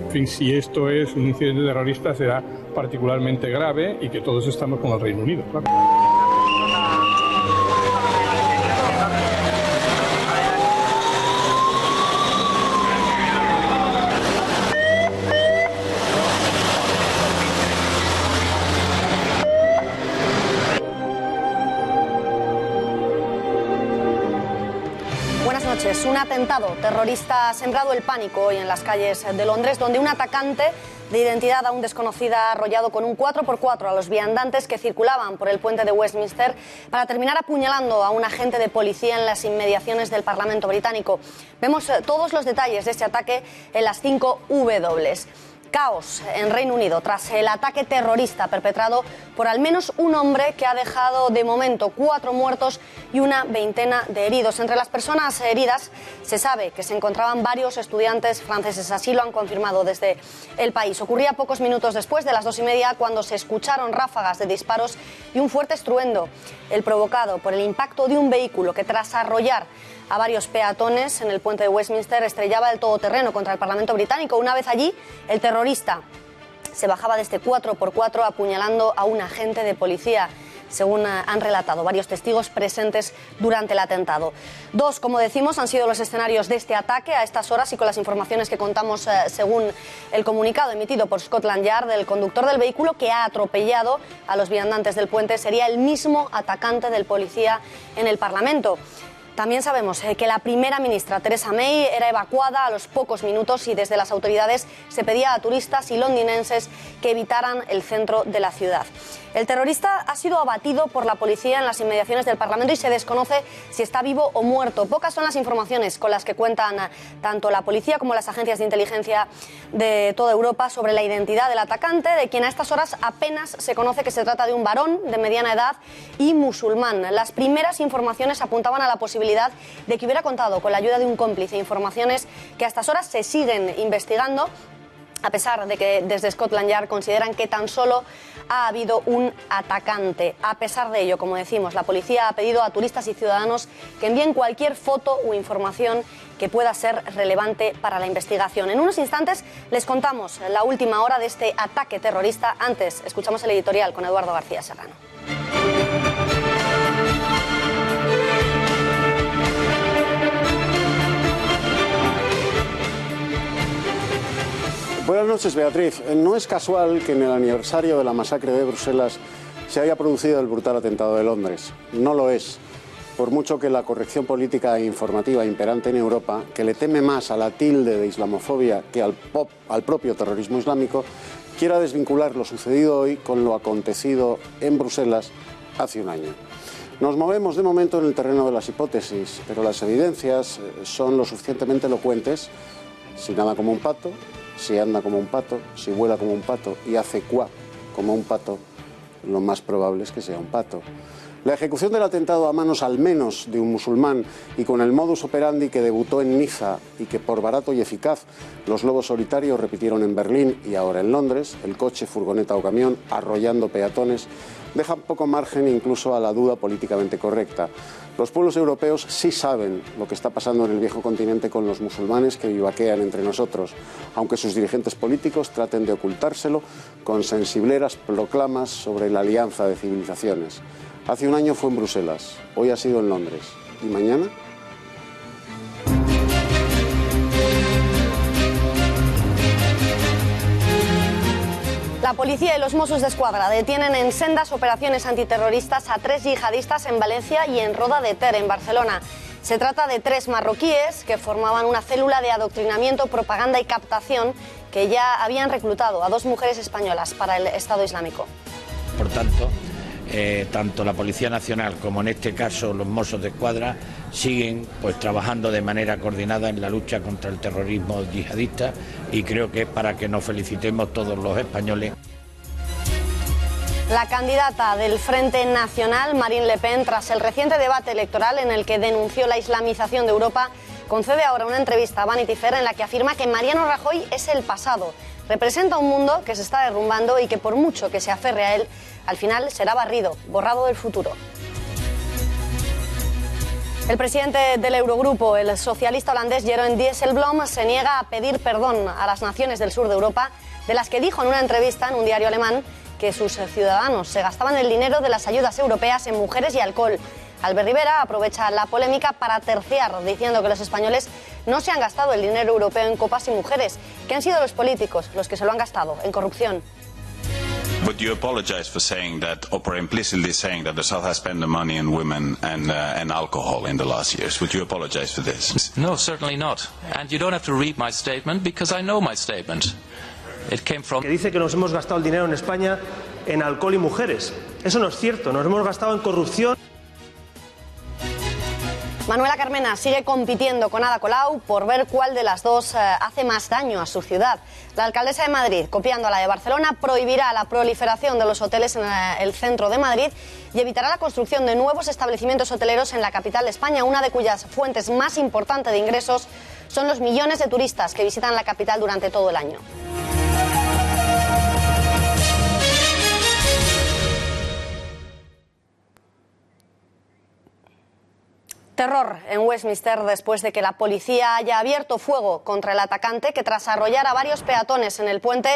En fin, si esto es un incidente terrorista será particularmente grave y que todos estamos con el Reino Unido, claro. Un atentado terrorista ha sembrado el pánico hoy en las calles de Londres, donde un atacante de identidad aún desconocida ha arrollado con un 4x4 a los viandantes que circulaban por el puente de Westminster para terminar apuñalando a un agente de policía en las inmediaciones del Parlamento británico. Vemos todos los detalles de este ataque en las 5 W. Caos en Reino Unido tras el ataque terrorista perpetrado por al menos un hombre que ha dejado de momento 4 muertos y una veintena de heridos. Entre las personas heridas se sabe que se encontraban varios estudiantes franceses, así lo han confirmado desde el país. Ocurría pocos minutos después de las 2:30 cuando se escucharon ráfagas de disparos y un fuerte estruendo, el provocado por el impacto de un vehículo que tras arrollar a varios peatones en el puente de Westminster estrellaba el todoterreno contra el Parlamento británico. Una vez allí, el terrorista se bajaba de este 4x4 apuñalando a un agente de policía, según han relatado varios testigos presentes durante el atentado. 2, como decimos, han sido los escenarios de este ataque a estas horas y con las informaciones que contamos según el comunicado emitido por Scotland Yard. El conductor del vehículo que ha atropellado a los viandantes del puente sería el mismo atacante del policía en el Parlamento. También sabemos que la primera ministra Theresa May era evacuada a los pocos minutos y desde las autoridades se pedía a turistas y londinenses que evitaran el centro de la ciudad. El terrorista ha sido abatido por la policía en las inmediaciones del Parlamento y se desconoce si está vivo o muerto. Pocas son las informaciones con las que cuentan tanto la policía como las agencias de inteligencia de toda Europa sobre la identidad del atacante, de quien a estas horas apenas se conoce que se trata de un varón de mediana edad y musulmán. Las primeras informaciones apuntaban a la posibilidad de que hubiera contado con la ayuda de un cómplice, informaciones que a estas horas se siguen investigando, a pesar de que desde Scotland Yard consideran que tan solo ha habido un atacante. A pesar de ello, como decimos, la policía ha pedido a turistas y ciudadanos que envíen cualquier foto o información que pueda ser relevante para la investigación. En unos instantes les contamos la última hora de este ataque terrorista. Antes, escuchamos el editorial con Eduardo García Serrano. Buenas noches, Beatriz. No es casual que en el aniversario de la masacre de Bruselas se haya producido el brutal atentado de Londres. No lo es, por mucho que la corrección política e informativa imperante en Europa, que le teme más a la tilde de islamofobia que al propio terrorismo islámico, quiera desvincular lo sucedido hoy con lo acontecido en Bruselas hace un año. Nos movemos de momento en el terreno de las hipótesis, pero las evidencias son lo suficientemente elocuentes. Si nada como un pato, si anda como un pato, si vuela como un pato y hace cuá como un pato, lo más probable es que sea un pato. La ejecución del atentado a manos al menos de un musulmán y con el modus operandi que debutó en Niza y que por barato y eficaz los lobos solitarios repitieron en Berlín y ahora en Londres, el coche, furgoneta o camión arrollando peatones, dejan poco margen incluso a la duda políticamente correcta. Los pueblos europeos sí saben lo que está pasando en el viejo continente con los musulmanes que vivaquean entre nosotros, aunque sus dirigentes políticos traten de ocultárselo con sensibleras proclamas sobre la alianza de civilizaciones. Hace un año fue en Bruselas, hoy ha sido en Londres. ¿Y mañana? La policía y los Mossos d'Esquadra detienen en sendas operaciones antiterroristas a 3 yihadistas en Valencia y en Roda de Ter, en Barcelona. Se trata de 3 marroquíes que formaban una célula de adoctrinamiento, propaganda y captación que ya habían reclutado a 2 mujeres españolas para el Estado Islámico. Por tanto, tanto la Policía Nacional como en este caso los Mossos d'Esquadra siguen trabajando de manera coordinada en la lucha contra el terrorismo yihadista y creo que es para que nos felicitemos todos los españoles. La candidata del Frente Nacional, Marine Le Pen, tras el reciente debate electoral en el que denunció la islamización de Europa, concede ahora una entrevista a Vanity Fair en la que afirma que Mariano Rajoy es el pasado. Representa un mundo que se está derrumbando y que por mucho que se aferre a él, al final será barrido, borrado del futuro. El presidente del Eurogrupo, el socialista holandés Jeroen Dijsselbloem, se niega a pedir perdón a las naciones del sur de Europa, de las que dijo en una entrevista en un diario alemán que sus ciudadanos se gastaban el dinero de las ayudas europeas en mujeres y alcohol. Albert Rivera aprovecha la polémica para terciar, diciendo que los españoles no se han gastado el dinero europeo en copas y mujeres, que han sido los políticos los que se lo han gastado en corrupción. But you apologize for saying that, or implicitly saying that the South has spent the money on women and alcohol in the last years. Would you apologize for this? No, certainly not. And you don't have to read my statement because I know my statement. It came from... Que dice que nos hemos gastado el dinero en España en alcohol y mujeres. Eso no es cierto. Nos hemos gastado en corrupción. Manuela Carmena sigue compitiendo con Ada Colau por ver cuál de las dos hace más daño a su ciudad. La alcaldesa de Madrid, copiando a la de Barcelona, prohibirá la proliferación de los hoteles en el centro de Madrid y evitará la construcción de nuevos establecimientos hoteleros en la capital de España, una de cuyas fuentes más importantes de ingresos son los millones de turistas que visitan la capital durante todo el año. Terror en Westminster después de que la policía haya abierto fuego contra el atacante que, tras arrollar a varios peatones en el puente,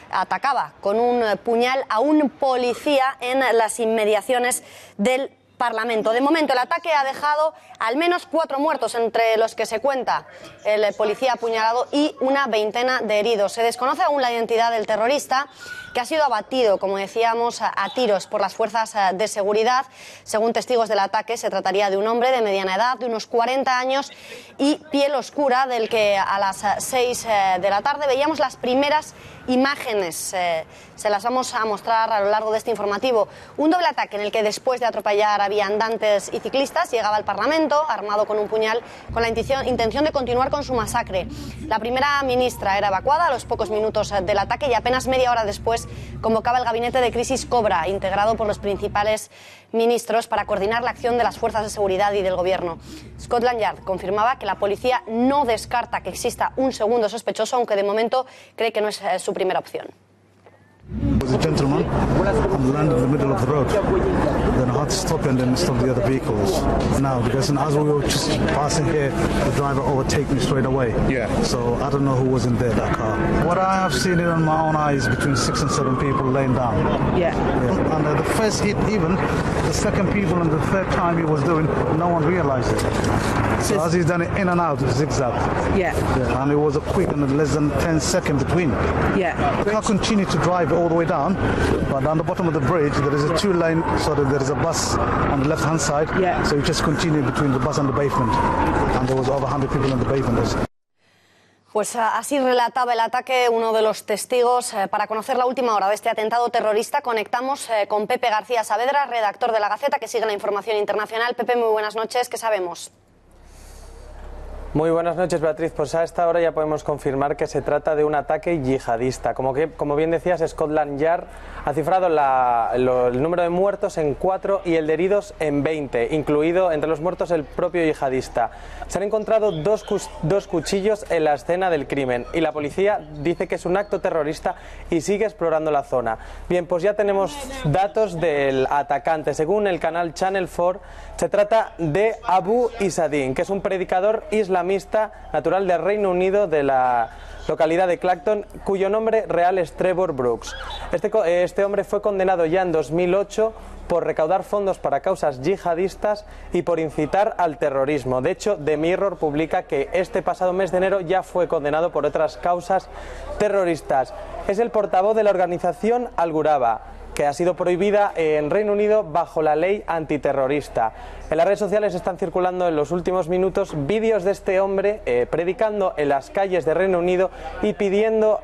atacaba con un puñal a un policía en las inmediaciones del Parlamento. De momento, el ataque ha dejado al menos 4 muertos, entre los que se cuenta el policía apuñalado, y una veintena de heridos. Se desconoce aún la identidad del terrorista, que ha sido abatido, como decíamos, a tiros por las fuerzas de seguridad. Según testigos del ataque, se trataría de un hombre de mediana edad, de unos 40 años y piel oscura, del que a las 6 de la tarde veíamos las primeras imágenes. Se las vamos a mostrar a lo largo de este informativo. Un doble ataque en el que, después de atropellar a viandantes y ciclistas, llegaba al Parlamento armado con un puñal, con la intención de continuar con su masacre. La primera ministra era evacuada a los pocos minutos del ataque y apenas media hora después convocaba el gabinete de crisis Cobra, integrado por los principales ministros, para coordinar la acción de las fuerzas de seguridad y del gobierno. Scotland Yard confirmaba que la policía no descarta que exista un segundo sospechoso, aunque de momento cree que no es su primera opción. Was a gentleman and landed in the middle of the road. Then I had to stop and then stop the other vehicles. Now, because as we were just passing here, the driver overtook me straight away. Yeah. So I don't know who was in there, that car. What I have seen it on my own eyes, between 6 and 7 people laying down. Yeah. And the first hit, even the second people, and the third time he was doing, no one realized it. So as he's done it in and out, zigzag. Yeah. And it was a quick and less than 10 seconds between. Yeah. The car continued to drive all the way down, but on the bottom of the bridge there is a 2-lane, so that there is a bus on the left hand side. Yeah. So you just continue between the bus and the pavement, and there was over 100 people on the pavement. Pues así relataba el ataque uno de los testigos. Para conocer la última hora de este atentado terrorista, conectamos con Pepe García Saavedra, redactor de La Gaceta, que sigue la información internacional. Pepe, muy buenas noches. ¿Qué sabemos? Muy buenas noches, Beatriz. Pues a esta hora ya podemos confirmar que se trata de un ataque yihadista. Como bien decías, Scotland Yard ha cifrado el número de muertos en 4 y el de heridos en 20, incluido entre los muertos el propio yihadista. Se han encontrado dos cuchillos en la escena del crimen y la policía dice que es un acto terrorista y sigue explorando la zona. Bien, pues ya tenemos datos del atacante. Según el canal Channel 4, se trata de Abu Isadin, que es un predicador islamista natural del Reino Unido, de la localidad de Clacton, cuyo nombre real es Trevor Brooks. Este hombre fue condenado ya en 2008 por recaudar fondos para causas yihadistas y por incitar al terrorismo. De hecho, The Mirror publica que este pasado mes de enero ya fue condenado por otras causas terroristas. Es el portavoz de la organización Al-Ghuraba, que ha sido prohibida en Reino Unido bajo la ley antiterrorista. En las redes sociales están circulando en los últimos minutos vídeos de este hombre predicando en las calles de Reino Unido y pidiendo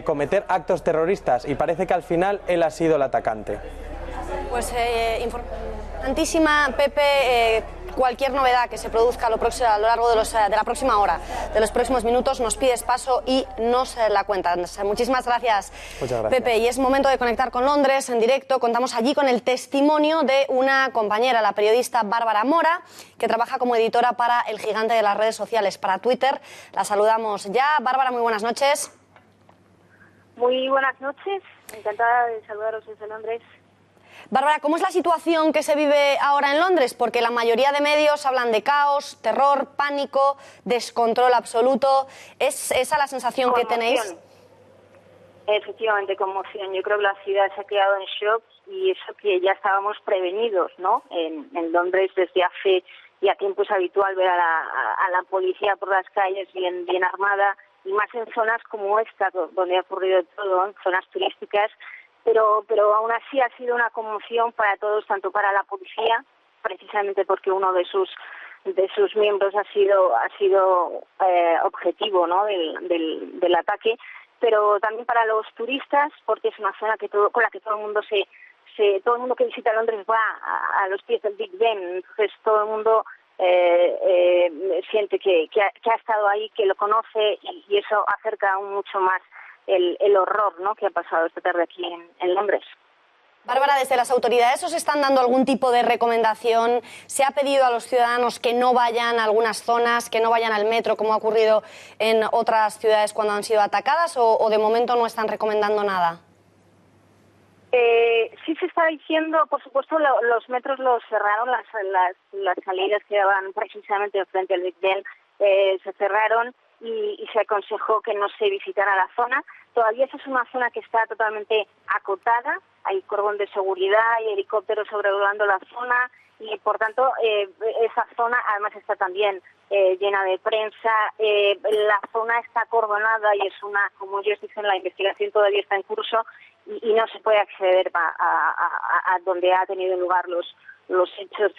cometer actos terroristas, y parece que al final él ha sido el atacante. Pues importantísima, Pepe. Cualquier novedad que se produzca a lo largo de la próxima hora, de los próximos minutos, nos pides paso y nos la cuentas. Muchísimas gracias, Pepe. Y es momento de conectar con Londres en directo. Contamos allí con el testimonio de una compañera, la periodista Bárbara Mora, que trabaja como editora para el gigante de las redes sociales, para Twitter. La saludamos ya. Bárbara, muy buenas noches. Muy buenas noches. Encantada de saludaros desde Londres. Bárbara, ¿cómo es la situación que se vive ahora en Londres? Porque la mayoría de medios hablan de caos, terror, pánico, descontrol absoluto. ¿Es esa la sensación que tenéis? Efectivamente, conmoción. Yo creo que la ciudad se ha quedado en shock y eso que ya estábamos prevenidos, ¿no? En Londres desde hace ya tiempo es habitual ver a la policía por las calles bien armada, y más en zonas como esta, donde ha ocurrido todo, en zonas turísticas, pero aún así ha sido una conmoción para todos, tanto para la policía, precisamente porque uno de sus miembros ha sido objetivo, ¿no? del ataque, pero también para los turistas, porque es una zona con la que todo el mundo todo el mundo que visita Londres va a los pies del Big Ben, entonces todo el mundo siente que ha estado ahí, que lo conoce, y eso acerca aún mucho más el horror, ¿no?, que ha pasado esta tarde aquí en Londres. Bárbara, ¿desde las autoridades os están dando algún tipo de recomendación? ¿Se ha pedido a los ciudadanos que no vayan a algunas zonas, que no vayan al metro, como ha ocurrido en otras ciudades cuando han sido atacadas, o de momento no están recomendando nada? Sí se está diciendo, por supuesto, los metros los cerraron, las salidas que daban precisamente frente al Big Ben se cerraron y se aconsejó que no se visitara la zona. Todavía esa es una zona que está totalmente acotada, hay cordón de seguridad, hay helicópteros sobrevolando la zona y, por tanto, esa zona además está también llena de prensa. La zona está acordonada y es como ellos dicen, la investigación todavía está en curso y no se puede acceder a donde ha tenido lugar los hechos.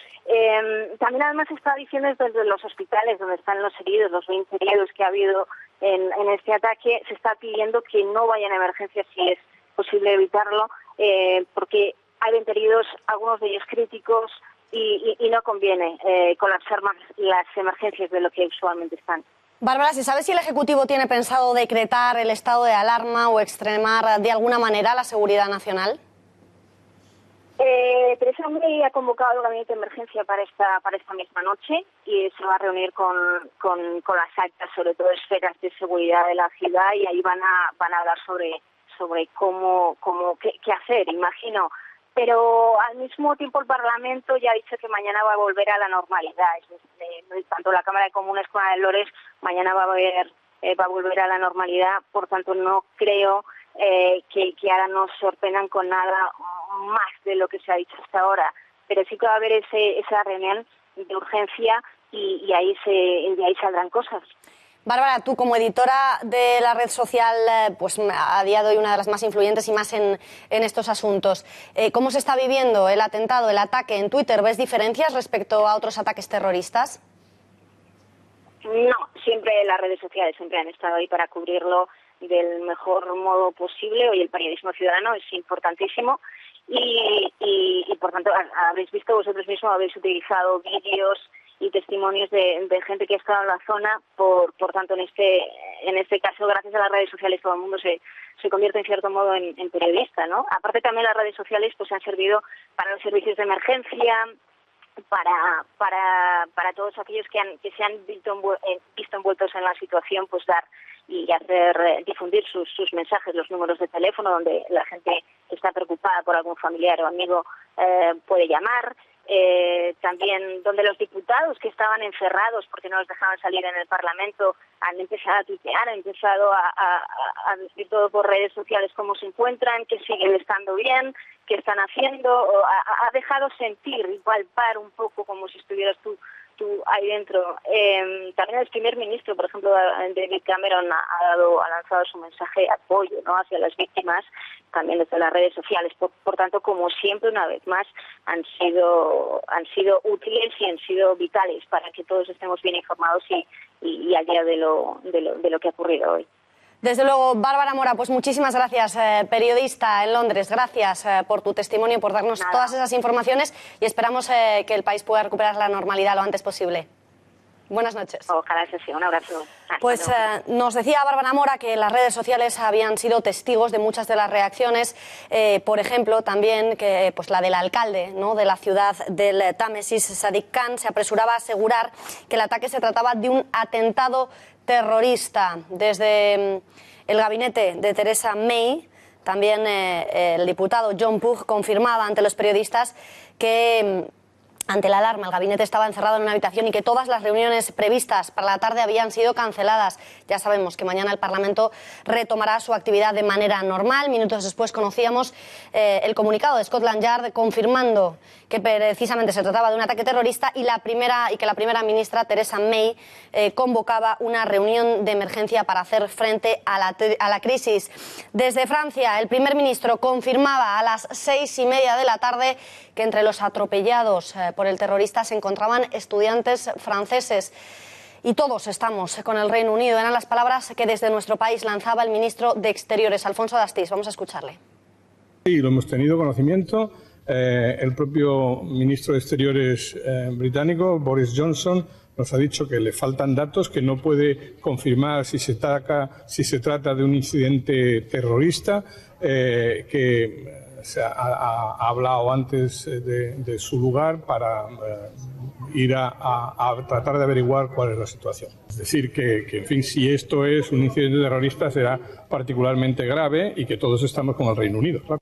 También además se está diciendo desde los hospitales donde están los heridos, los 20 heridos que ha habido en este ataque, se está pidiendo que no vayan a emergencias si es posible evitarlo, porque hay 20 heridos, algunos de ellos críticos, y no conviene colapsar más las emergencias de lo que usualmente están. Bárbara, ¿se sabe si el Ejecutivo tiene pensado decretar el estado de alarma o extremar de alguna manera la seguridad nacional? Theresa May ha convocado el gabinete de emergencia para esta misma noche y se va a reunir con las altas, sobre todo esferas de seguridad de la ciudad, y ahí van a hablar sobre qué hacer, imagino. Pero al mismo tiempo el Parlamento ya ha dicho que mañana va a volver a la normalidad. Tanto la Cámara de Comunes como la de Lores mañana va a volver a la normalidad. Por tanto, no creo que ahora nos sorprendan con nada más de lo que se ha dicho hasta ahora. Pero sí que va a haber esa reunión de urgencia y ahí saldrán cosas. Bárbara, tú como editora de la red social, pues a día de hoy una de las más influyentes y más en estos asuntos, ¿cómo se está viviendo el atentado, el ataque en Twitter? ¿Ves diferencias respecto a otros ataques terroristas? No, siempre las redes sociales siempre han estado ahí para cubrirlo del mejor modo posible. Hoy el periodismo ciudadano es importantísimo y por tanto habréis visto vosotros mismos, habéis utilizado vídeos y testimonios de gente que ha estado en la zona. Por tanto, en este caso, gracias a las redes sociales, todo el mundo se convierte en cierto modo en periodista, ¿no? Aparte, también las redes sociales pues han servido para los servicios de emergencia, para todos aquellos que se han visto envueltos en la situación, pues dar y difundir sus mensajes, los números de teléfono donde la gente que está preocupada por algún familiar o amigo puede llamar. También donde los diputados que estaban encerrados porque no los dejaban salir en el Parlamento han empezado a tuitear, han empezado a decir todo por redes sociales cómo se encuentran, que siguen estando bien, qué están haciendo. Ha dejado sentir y palpar un poco como si estuvieras tú ahí dentro. También el primer ministro, por ejemplo, David Cameron, ha lanzado su mensaje de apoyo, ¿no?, hacia las víctimas, también desde las redes sociales. Por tanto, como siempre, una vez más, han sido útiles y han sido vitales para que todos estemos bien informados y al día de lo que ha ocurrido hoy. Desde luego, Bárbara Mora, pues muchísimas gracias, periodista en Londres. Gracias por tu testimonio, por darnos todas esas informaciones y esperamos que el país pueda recuperar la normalidad lo antes posible. Buenas noches. Ojalá sea así. Un abrazo. Pues nos decía Bárbara Mora que las redes sociales habían sido testigos de muchas de las reacciones, por ejemplo, también que pues la del alcalde, ¿no?, de la ciudad del Támesis, Sadiq Khan, se apresuraba a asegurar que el ataque se trataba de un atentado terrorista. Desde el gabinete de Theresa May También el diputado John Pugh confirmaba ante los periodistas que ante la alarma el gabinete estaba encerrado en una habitación y que todas las reuniones previstas para la tarde habían sido canceladas. Ya sabemos que mañana el Parlamento retomará su actividad de manera normal. Minutos después conocíamos el comunicado de Scotland Yard confirmando que precisamente se trataba de un ataque terrorista y que la primera ministra Theresa May convocaba una reunión de emergencia para hacer frente a la crisis. Desde Francia, el primer ministro confirmaba a las 6:30 de la tarde que entre los atropellados por el terrorista se encontraban estudiantes franceses. Y todos estamos con el Reino Unido. Eran las palabras que desde nuestro país lanzaba el ministro de Exteriores, Alfonso Dastis. Vamos a escucharle. Sí, lo hemos tenido conocimiento. El propio ministro de Exteriores británico, Boris Johnson, nos ha dicho que le faltan datos, que no puede confirmar si se trata de un incidente terrorista, que ha hablado antes de su lugar para ir a tratar de averiguar cuál es la situación. Es decir, que en fin, si esto es un incidente terrorista será particularmente grave y que todos estamos con el Reino Unido. Claro.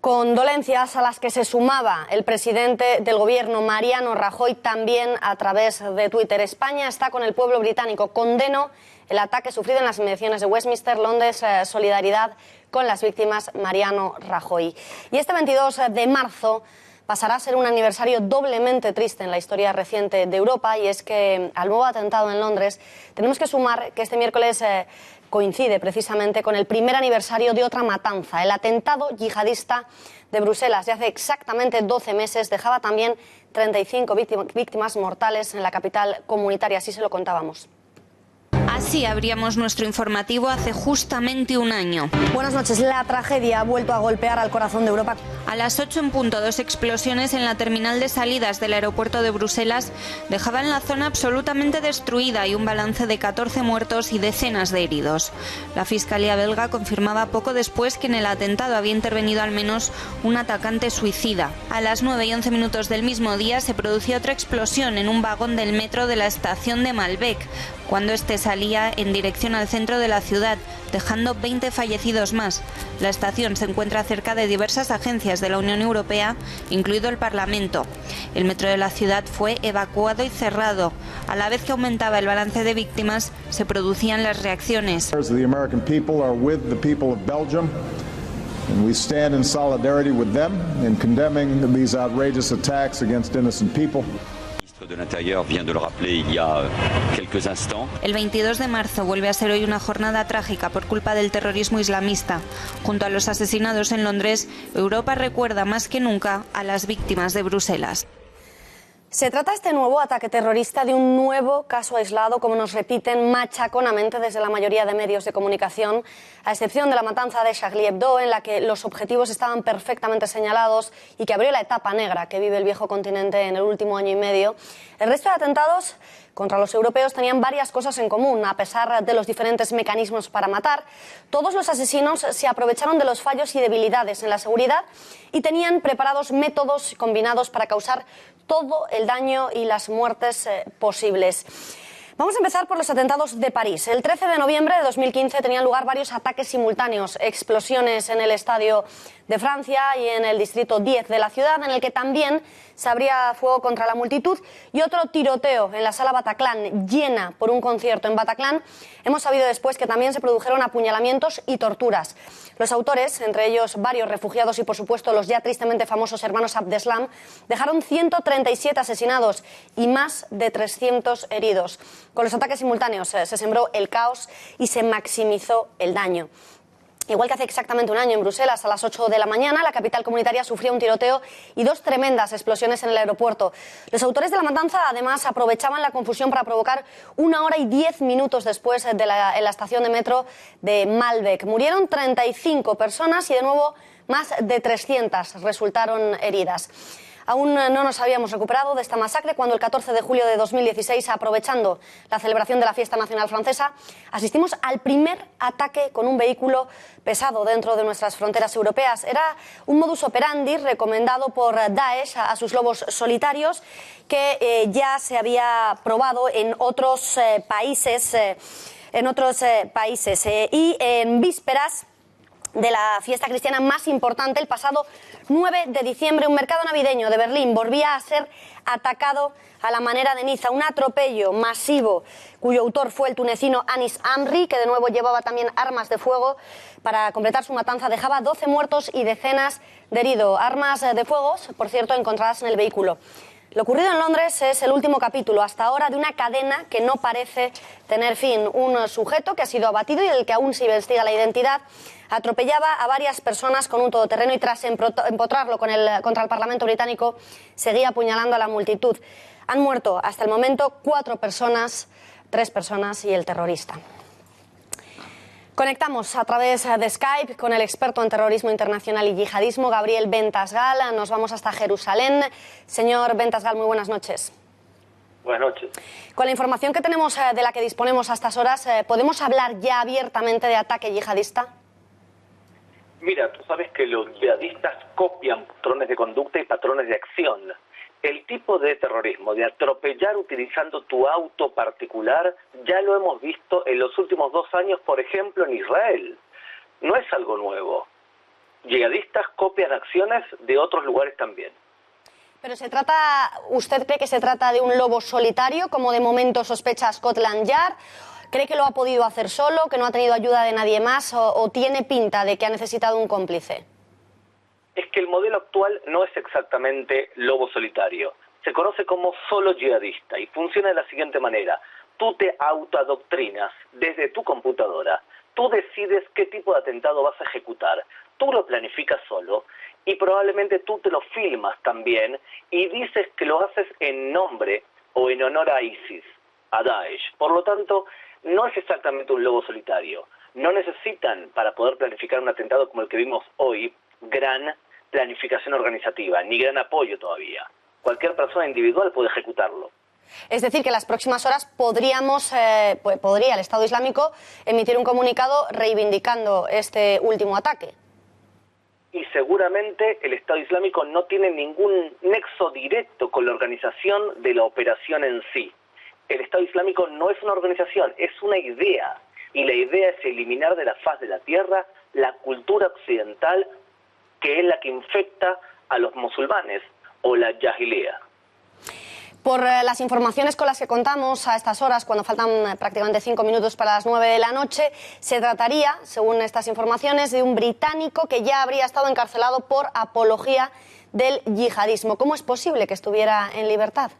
Condolencias a las que se sumaba el presidente del Gobierno, Mariano Rajoy, también a través de Twitter. España está con el pueblo británico. Condeno el ataque sufrido en las inmediaciones de Westminster, Londres, solidaridad con las víctimas, Mariano Rajoy. Y este 22 de marzo pasará a ser un aniversario doblemente triste en la historia reciente de Europa, y es que al nuevo atentado en Londres tenemos que sumar que este miércoles coincide precisamente con el primer aniversario de otra matanza. El atentado yihadista de Bruselas de hace exactamente 12 meses dejaba también 35 víctimas mortales en la capital comunitaria, así se lo contábamos. Así abríamos nuestro informativo hace justamente un año. Buenas noches. La tragedia ha vuelto a golpear al corazón de Europa. A las 8 en punto, 2 explosiones en la terminal de salidas del aeropuerto de Bruselas dejaban la zona absolutamente destruida y un balance de 14 muertos y decenas de heridos. La Fiscalía belga confirmaba poco después que en el atentado había intervenido al menos un atacante suicida. A las 9:11 del mismo día se producía otra explosión en un vagón del metro de la estación de Malbec, cuando este salía en dirección al centro de la ciudad, dejando 20 fallecidos más. La estación se encuentra cerca de diversas agencias de la Unión Europea, incluido el Parlamento. El metro de la ciudad fue evacuado y cerrado. A la vez que aumentaba el balance de víctimas, se producían las reacciones. The American people are with the people of Belgium, and we stand in solidarity with them in condemning these outrageous attacks against innocent people. El 22 de marzo vuelve a ser hoy una jornada trágica por culpa del terrorismo islamista. Junto a los asesinados en Londres, Europa recuerda más que nunca a las víctimas de Bruselas. Se trata este nuevo ataque terrorista de un nuevo caso aislado, como nos repiten machaconamente desde la mayoría de medios de comunicación, a excepción de la matanza de Charlie Hebdo, en la que los objetivos estaban perfectamente señalados y que abrió la etapa negra que vive el viejo continente en el último año y medio. El resto de atentados contra los europeos tenían varias cosas en común. A pesar de los diferentes mecanismos para matar, todos los asesinos se aprovecharon de los fallos y debilidades en la seguridad y tenían preparados métodos combinados para causar todo el daño y las muertes posibles. Vamos a empezar por los atentados de París. El 13 de noviembre de 2015 tenían lugar varios ataques simultáneos, explosiones en el Estadio de Francia y en el distrito 10 de la ciudad, en el que también se abría fuego contra la multitud, y otro tiroteo en la sala Bataclan, llena por un concierto en Bataclan. Hemos sabido después que también se produjeron apuñalamientos y torturas. Los autores, entre ellos varios refugiados y por supuesto los ya tristemente famosos hermanos Abdeslam, dejaron 137 asesinados y más de 300 heridos. Con los ataques simultáneos se sembró el caos y se maximizó el daño. Igual que hace exactamente un año en Bruselas, a las 8 de la mañana, la capital comunitaria sufrió un tiroteo y 2 tremendas explosiones en el aeropuerto. Los autores de la matanza, además, aprovechaban la confusión para provocar 1 hora y 10 minutos después en la estación de metro de Malbec. Murieron 35 personas y, de nuevo, más de 300 resultaron heridas. Aún no nos habíamos recuperado de esta masacre cuando el 14 de julio de 2016, aprovechando la celebración de la fiesta nacional francesa, asistimos al primer ataque con un vehículo pesado dentro de nuestras fronteras europeas. Era un modus operandi recomendado por Daesh a sus lobos solitarios, que ya se había probado en otros países. Y en vísperas de la fiesta cristiana más importante. El pasado 9 de diciembre, un mercado navideño de Berlín volvía a ser atacado a la manera de Niza. Un atropello masivo cuyo autor fue el tunecino Anis Amri, que de nuevo llevaba también armas de fuego. Para completar su matanza dejaba 12 muertos y decenas de heridos. Armas de fuego, por cierto, encontradas en el vehículo. Lo ocurrido en Londres es el último capítulo hasta ahora de una cadena que no parece tener fin. Un sujeto que ha sido abatido y del que aún se investiga la identidad atropellaba a varias personas con un todoterreno y tras empotrarlo contra el Parlamento británico seguía apuñalando a la multitud. Han muerto hasta el momento 4 personas, 3 personas y el terrorista. Conectamos a través de Skype con el experto en terrorismo internacional y yihadismo, Gabriel Bentasgal. Nos vamos hasta Jerusalén. Señor Bentasgal, muy buenas noches. Buenas noches. Con la información que tenemos, de la que disponemos a estas horas, ¿podemos hablar ya abiertamente de ataque yihadista? Mira, tú sabes que los yihadistas copian patrones de conducta y patrones de acción. El tipo de terrorismo, de atropellar utilizando tu auto particular, ya lo hemos visto en los últimos 2 años, por ejemplo, en Israel. No es algo nuevo. Yihadistas copian acciones de otros lugares también. Pero ¿usted cree que se trata de un lobo solitario, como de momento sospecha Scotland Yard? ¿Cree que lo ha podido hacer solo, que no ha tenido ayuda de nadie más, o tiene pinta de que ha necesitado un cómplice? Es que el modelo actual no es exactamente lobo solitario. Se conoce como solo yihadista y funciona de la siguiente manera. Tú te autoadoctrinas desde tu computadora. Tú decides qué tipo de atentado vas a ejecutar. Tú lo planificas solo y probablemente tú te lo filmas también y dices que lo haces en nombre o en honor a ISIS, a Daesh. Por lo tanto, no es exactamente un lobo solitario. No necesitan, para poder planificar un atentado como el que vimos hoy, gran planificación organizativa, ni gran apoyo todavía. Cualquier persona individual puede ejecutarlo. Es decir, que en las próximas horas podría el Estado Islámico emitir un comunicado reivindicando este último ataque. Y seguramente el Estado Islámico no tiene ningún nexo directo con la organización de la operación en sí. El Estado Islámico no es una organización, es una idea. Y la idea es eliminar de la faz de la tierra la cultura occidental, que es la que infecta a los musulmanes, o la jahilía. Por las informaciones con las que contamos a estas horas, cuando faltan prácticamente 5 minutos para las 9 de la noche, se trataría, según estas informaciones, de un británico que ya habría estado encarcelado por apología del yihadismo. ¿Cómo es posible que estuviera en libertad?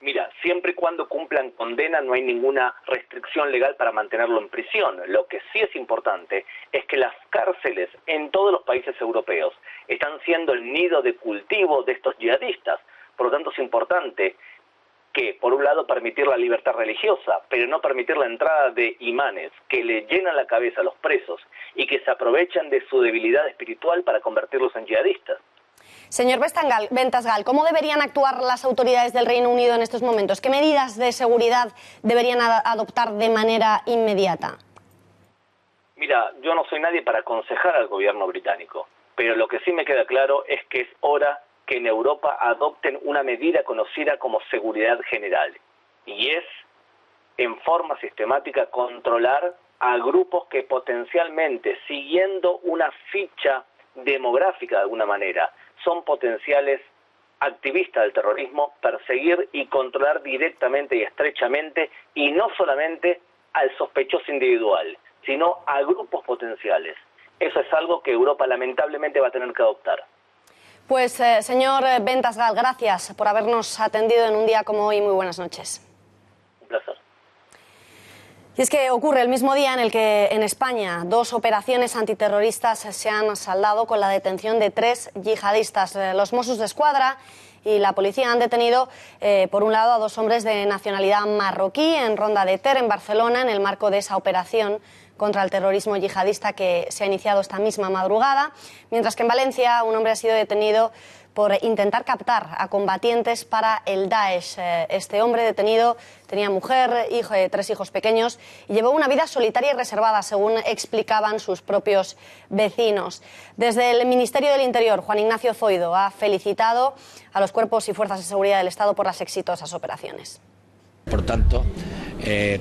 Mira, siempre y cuando cumplan condena no hay ninguna restricción legal para mantenerlo en prisión. Lo que sí es importante es que las cárceles en todos los países europeos están siendo el nido de cultivo de estos yihadistas. Por lo tanto, es importante que, por un lado, permitir la libertad religiosa, pero no permitir la entrada de imanes que le llenan la cabeza a los presos y que se aprovechan de su debilidad espiritual para convertirlos en yihadistas. Señor Bentasgal, ¿cómo deberían actuar las autoridades del Reino Unido en estos momentos? ¿Qué medidas de seguridad deberían adoptar de manera inmediata? Mira, yo no soy nadie para aconsejar al gobierno británico, pero lo que sí me queda claro es que es hora que en Europa adopten una medida conocida como seguridad general, y es, en forma sistemática, controlar a grupos que potencialmente, siguiendo una ficha demográfica de alguna manera, son potenciales activistas del terrorismo, perseguir y controlar directamente y estrechamente, y no solamente al sospechoso individual, sino a grupos potenciales. Eso es algo que Europa lamentablemente va a tener que adoptar. Pues, señor Bentasgal, gracias por habernos atendido en un día como hoy. Muy buenas noches. Un placer. Y es que ocurre el mismo día en el que en España 2 operaciones antiterroristas se han saldado con la detención de 3 yihadistas. Los Mossos d'Esquadra y la policía han detenido, por un lado, a 2 hombres de nacionalidad marroquí en Ronda de Ter, en Barcelona, en el marco de esa operación contra el terrorismo yihadista que se ha iniciado esta misma madrugada, mientras que en Valencia un hombre ha sido detenido por intentar captar a combatientes para el Daesh. Este hombre detenido tenía mujer, 3 hijos pequeños y llevó una vida solitaria y reservada, según explicaban sus propios vecinos. Desde el Ministerio del Interior, Juan Ignacio Zoido ha felicitado a los cuerpos y fuerzas de seguridad del Estado por las exitosas operaciones. Por tanto,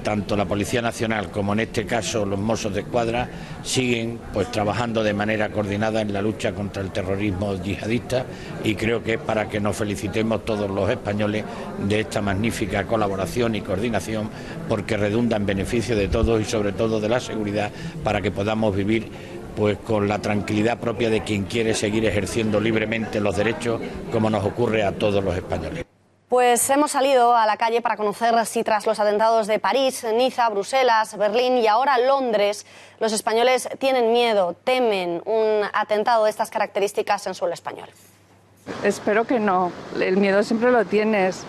tanto la Policía Nacional como en este caso los Mossos de Escuadra siguen pues trabajando de manera coordinada en la lucha contra el terrorismo yihadista, y creo que es para que nos felicitemos todos los españoles de esta magnífica colaboración y coordinación, porque redunda en beneficio de todos y sobre todo de la seguridad, para que podamos vivir pues con la tranquilidad propia de quien quiere seguir ejerciendo libremente los derechos, como nos ocurre a todos los españoles. Pues hemos salido a la calle para conocer si tras los atentados de París, Niza, Bruselas, Berlín y ahora Londres, los españoles tienen miedo, temen un atentado de estas características en suelo español. Espero que no. El miedo siempre lo tienes.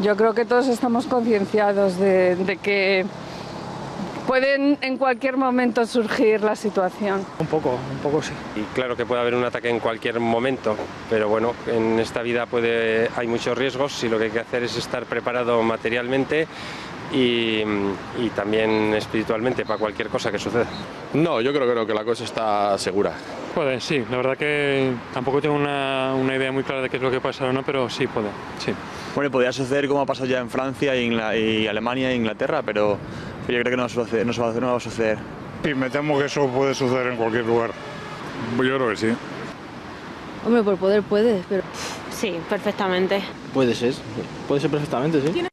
Yo creo que todos estamos concienciados de que pueden en cualquier momento surgir la situación. Un poco sí. Y claro que puede haber un ataque en cualquier momento, pero bueno, en esta vida hay muchos riesgos y lo que hay que hacer es estar preparado materialmente y también espiritualmente para cualquier cosa que suceda. No, yo creo que la cosa está segura. Puede, sí. La verdad que tampoco tengo una idea muy clara de qué es lo que pasa o no, pero sí puede, sí. Bueno, podría suceder como ha pasado ya en Francia y Alemania e Inglaterra, pero yo creo que no va a suceder. Sí, me temo que eso puede suceder en cualquier lugar. Yo creo que sí. Hombre, por poder puede, pero... Sí, perfectamente. Puede ser perfectamente, sí.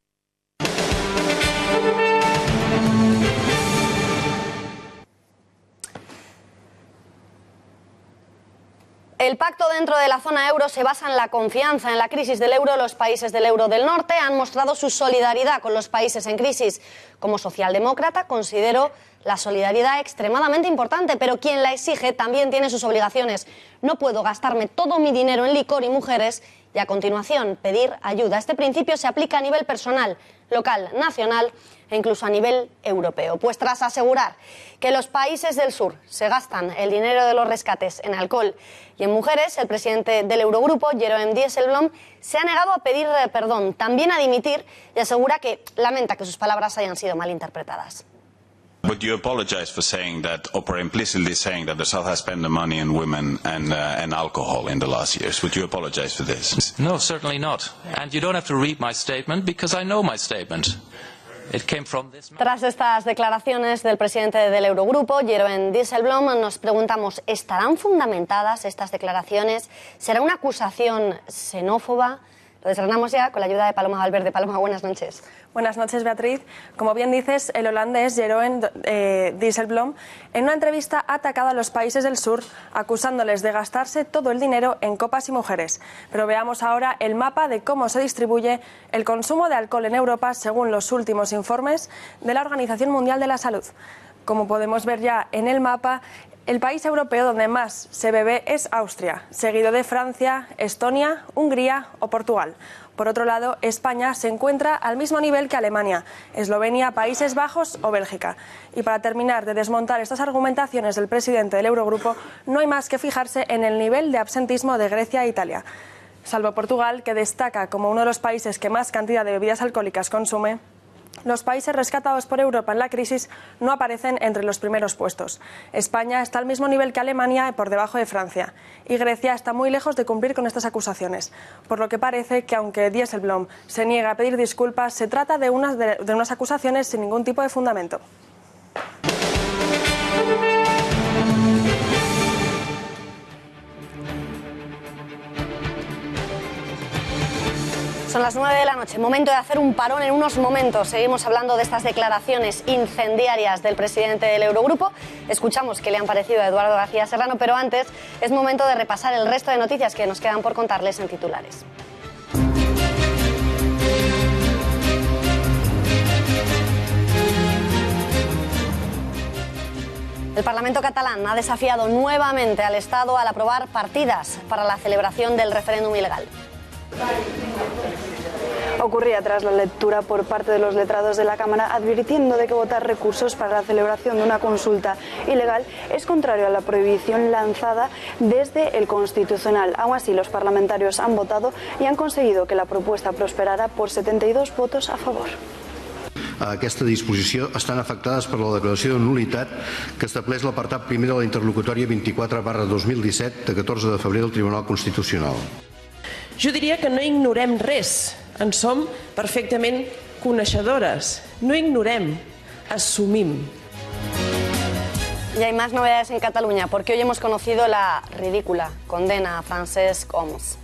El pacto dentro de la zona euro se basa en la confianza. En la crisis del euro, los países del euro del norte han mostrado su solidaridad con los países en crisis. Como socialdemócrata considero la solidaridad extremadamente importante, pero quien la exige también tiene sus obligaciones. No puedo gastarme todo mi dinero en licor y mujeres y a continuación pedir ayuda. Este principio se aplica a nivel personal, local, nacional e incluso a nivel europeo. Pues tras asegurar que los países del sur se gastan el dinero de los rescates en alcohol y en mujeres, el presidente del Eurogrupo, Jeroen Dijsselbloem, se ha negado a pedir perdón, también a dimitir, y asegura que lamenta que sus palabras hayan sido malinterpretadas. Would you apologize for saying that, or implicitly saying that the South has spent the money on women and alcohol in the last years? Would you apologize for this? No, certainly not. And you don't have to read my statement because I know my statement. It came from this... Tras estas declaraciones del presidente del Eurogrupo, Jeroen Dijsselbloem, nos preguntamos, ¿estarán fundamentadas estas declaraciones? ¿Será una acusación xenófoba? Lo desgranamos ya con la ayuda de Paloma Valverde. Paloma, buenas noches. Buenas noches, Beatriz. Como bien dices, el holandés Jeroen Dijsselbloem en una entrevista ha atacado a los países del sur acusándoles de gastarse todo el dinero en copas y mujeres. Pero veamos ahora el mapa de cómo se distribuye el consumo de alcohol en Europa según los últimos informes de la Organización Mundial de la Salud. Como podemos ver ya en el mapa, el país europeo donde más se bebe es Austria, seguido de Francia, Estonia, Hungría o Portugal. Por otro lado, España se encuentra al mismo nivel que Alemania, Eslovenia, Países Bajos o Bélgica. Y para terminar de desmontar estas argumentaciones del presidente del Eurogrupo, no hay más que fijarse en el nivel de absentismo de Grecia e Italia. Salvo Portugal, que destaca como uno de los países que más cantidad de bebidas alcohólicas consume, los países rescatados por Europa en la crisis no aparecen entre los primeros puestos. España está al mismo nivel que Alemania y por debajo de Francia. Y Grecia está muy lejos de cumplir con estas acusaciones. Por lo que parece que aunque Dijsselbloem se niega a pedir disculpas, se trata de unas acusaciones sin ningún tipo de fundamento. Son las 9 de la noche, momento de hacer un parón en unos momentos. Seguimos hablando de estas declaraciones incendiarias del presidente del Eurogrupo. Escuchamos qué le han parecido a Eduardo García Serrano, pero antes es momento de repasar el resto de noticias que nos quedan por contarles en titulares. El Parlamento catalán ha desafiado nuevamente al Estado al aprobar partidas para la celebración del referéndum ilegal. Ocurría tras la lectura por parte de los letrados de la Cámara advirtiendo de que votar recursos para la celebración de una consulta ilegal es contrario a la prohibición lanzada desde el Constitucional. Aún así, los parlamentarios han votado y han conseguido que la propuesta prosperara por 72 votos a favor. Aquesta disposició estan afectades per la declaració de nul·litat que estableix l'apartat primer de la interlocutòria 24/2017 de 14 de febrer del Tribunal Constitucional. Jo diria que no ignorem res, en som perfectament coneixedores, no ignorem, assumim. Y hay más novedades en Cataluña, porque hoy hemos conocido la ridícula condena a Francesc Homs.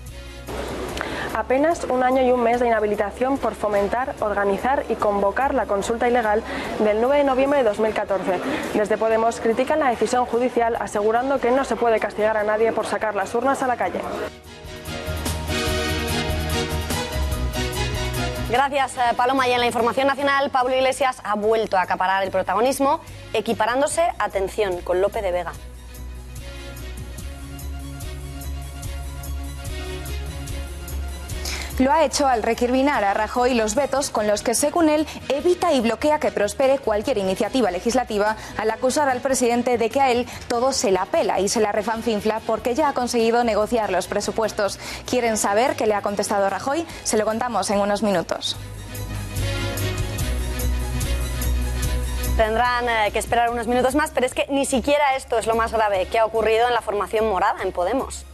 Apenas un año y un mes de inhabilitación por fomentar, organizar y convocar la consulta ilegal del 9 de noviembre de 2014. Desde Podemos critican la decisión judicial, asegurando que no se puede castigar a nadie por sacar las urnas a la calle. Gracias, Paloma. Y en la información nacional, Pablo Iglesias ha vuelto a acaparar el protagonismo, equiparándose, atención, con Lope de Vega. Lo ha hecho al recriminar a Rajoy los vetos con los que, según él, evita y bloquea que prospere cualquier iniciativa legislativa, al acusar al presidente de que a él todo se la pela y se la refanfinfla porque ya ha conseguido negociar los presupuestos. ¿Quieren saber qué le ha contestado Rajoy? Se lo contamos en unos minutos. Tendrán que esperar unos minutos más, pero es que ni siquiera esto es lo más grave que ha ocurrido en la formación morada en Podemos.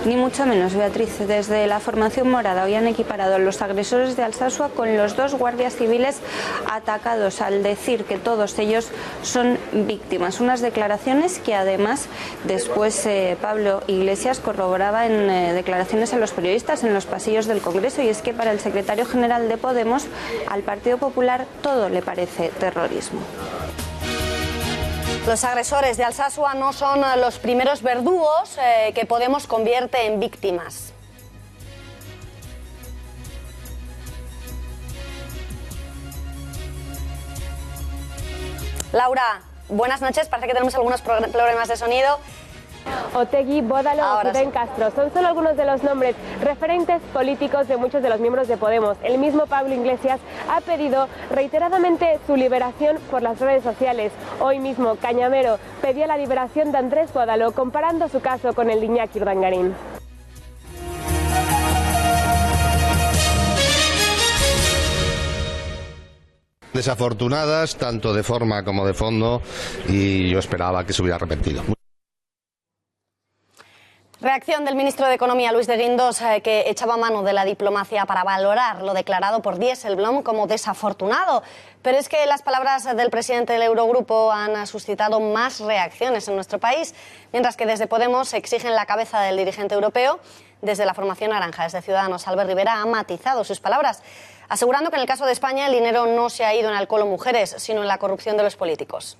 Ni mucho menos, Beatriz. Desde la formación morada hoy han equiparado a los agresores de Alsasua con los dos guardias civiles atacados, al decir que todos ellos son víctimas. Unas declaraciones que además después Pablo Iglesias corroboraba en declaraciones a los periodistas en los pasillos del Congreso, y es que para el secretario general de Podemos, al Partido Popular todo le parece terrorismo. Los agresores de Alsasua no son los primeros verdugos que Podemos convierte en víctimas. Laura, buenas noches. Parece que tenemos algunos problemas de sonido. Otegi, Bódalo, Rubén Castro son solo algunos de los nombres referentes políticos de muchos de los miembros de Podemos. El mismo Pablo Iglesias ha pedido reiteradamente su liberación por las redes sociales. Hoy mismo Cañamero pedía la liberación de Andrés Bódalo, comparando su caso con el de Iñaki Urdangarín. Desafortunadas, tanto de forma como de fondo, y yo esperaba que se hubiera arrepentido. Reacción del ministro de Economía, Luis de Guindos, que echaba mano de la diplomacia para valorar lo declarado por Dijsselbloem como desafortunado. Pero es que las palabras del presidente del Eurogrupo han suscitado más reacciones en nuestro país, mientras que desde Podemos exigen la cabeza del dirigente europeo. Desde la formación naranja, desde Ciudadanos, Albert Rivera ha matizado sus palabras, asegurando que en el caso de España el dinero no se ha ido en alcohol o mujeres, sino en la corrupción de los políticos.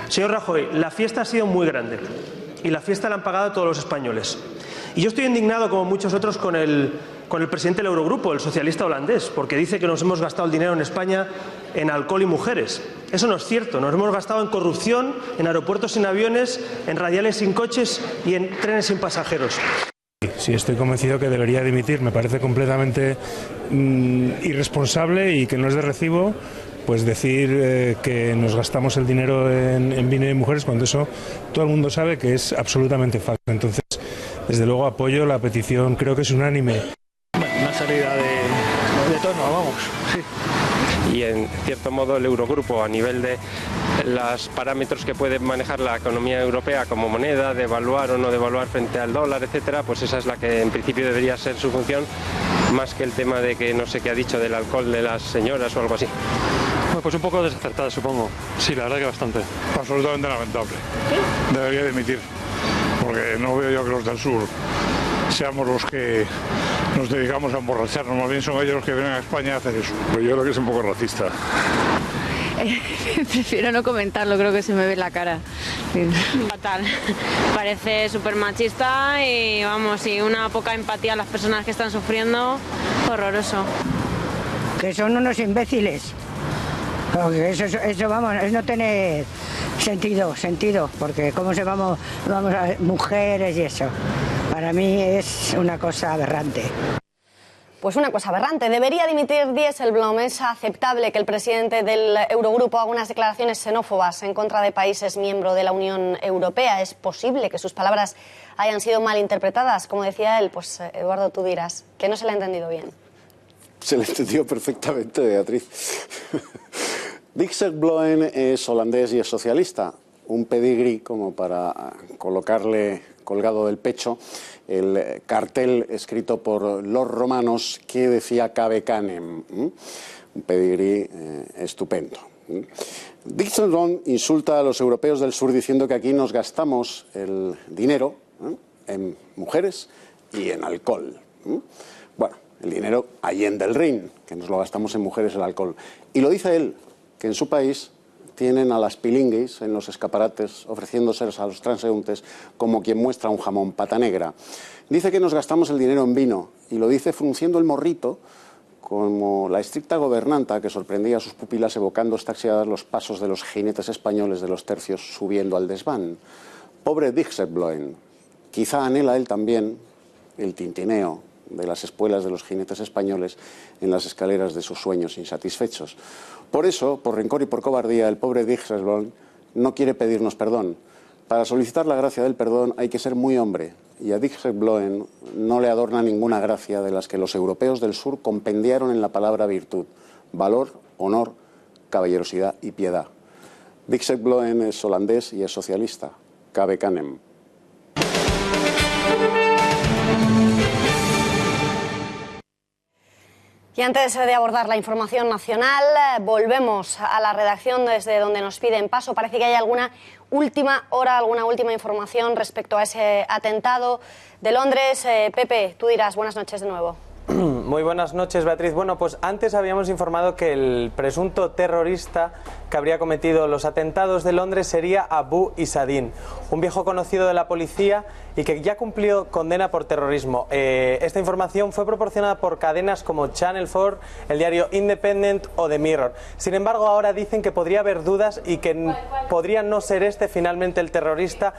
Señor Rajoy, la fiesta ha sido muy grande. Y la fiesta la han pagado todos los españoles. Y yo estoy indignado, como muchos otros, con el presidente del Eurogrupo, el socialista holandés, porque dice que nos hemos gastado el dinero en España en alcohol y mujeres. Eso no es cierto. Nos hemos gastado en corrupción, en aeropuertos sin aviones, en radiales sin coches y en trenes sin pasajeros. Sí, estoy convencido que debería dimitir. Me parece completamente irresponsable y que no es de recibo pues decir que nos gastamos el dinero en vino y mujeres, cuando eso todo el mundo sabe que es absolutamente falso. Entonces, desde luego apoyo la petición, creo que es unánime. Una salida de tono, vamos, sí. Y en cierto modo el Eurogrupo, a nivel de los parámetros que puede manejar la economía europea como moneda, devaluar o no devaluar frente al dólar, etcétera, pues esa es la que en principio debería ser su función, más que el tema de que no sé qué ha dicho del alcohol de las señoras o algo así. Pues un poco desacertada, supongo. Sí, la verdad que bastante. Absolutamente lamentable. ¿Sí? Debería dimitir, porque no veo yo que los del sur seamos los que nos dedicamos a emborracharnos, más bien son ellos los que vienen a España a hacer eso. Pues yo creo que es un poco racista. Prefiero no comentarlo, creo que se me ve la cara. Fatal. Parece súper machista y vamos, y una poca empatía a las personas que están sufriendo. Horroroso. Que son unos imbéciles. Eso vamos, es no tener sentido, porque cómo se vamos a mujeres y eso. Para mí es una cosa aberrante. Pues una cosa aberrante. Debería dimitir Dijsselbloem. Es aceptable que el presidente del Eurogrupo haga unas declaraciones xenófobas en contra de países miembros de la Unión Europea. Es posible que sus palabras hayan sido mal interpretadas. Como decía él, pues Eduardo, tú dirás que no se le ha entendido bien. Se le entendió perfectamente, Beatriz. Dijsselbloem es holandés y es socialista. Un pedigrí como para colocarle colgado del pecho el cartel escrito por los romanos que decía Cabe Canem, un pedigrí estupendo. Dijsselbloem insulta a los europeos del sur diciendo que aquí nos gastamos el dinero en mujeres y en alcohol. Bueno, el dinero allende el Rin, que nos lo gastamos en mujeres y en alcohol. Y lo dice él, que en su país tienen a las pilinguis en los escaparates ofreciéndose a los transeúntes como quien muestra un jamón pata negra. Dice que nos gastamos el dinero en vino y lo dice frunciendo el morrito como la estricta gobernanta que sorprendía a sus pupilas evocando extasiadas los pasos de los jinetes españoles de los tercios subiendo al desván. Pobre Dijsselbloem, quizá anhela él también el tintineo de las espuelas de los jinetes españoles en las escaleras de sus sueños insatisfechos. Por eso, por rencor y por cobardía, el pobre Dijsselbloem no quiere pedirnos perdón. Para solicitar la gracia del perdón hay que ser muy hombre, y a Dijsselbloem no le adorna ninguna gracia de las que los europeos del sur compendiaron en la palabra virtud: valor, honor, caballerosidad y piedad. Dijsselbloem es holandés y es socialista. Cabe Canem. Y antes de abordar la información nacional, volvemos a la redacción desde donde nos piden paso. Parece que hay alguna última hora, alguna última información respecto a ese atentado de Londres. Pepe, tú dirás, buenas noches de nuevo. Muy buenas noches, Beatriz. Bueno, pues antes habíamos informado que el presunto terrorista que habría cometido los atentados de Londres sería Abu Isadin, un viejo conocido de la policía y que ya cumplió condena por terrorismo. Esta información fue proporcionada por cadenas como Channel 4, el diario Independent o The Mirror. Sin embargo, ahora dicen que podría haber dudas y que podría no ser este finalmente el terrorista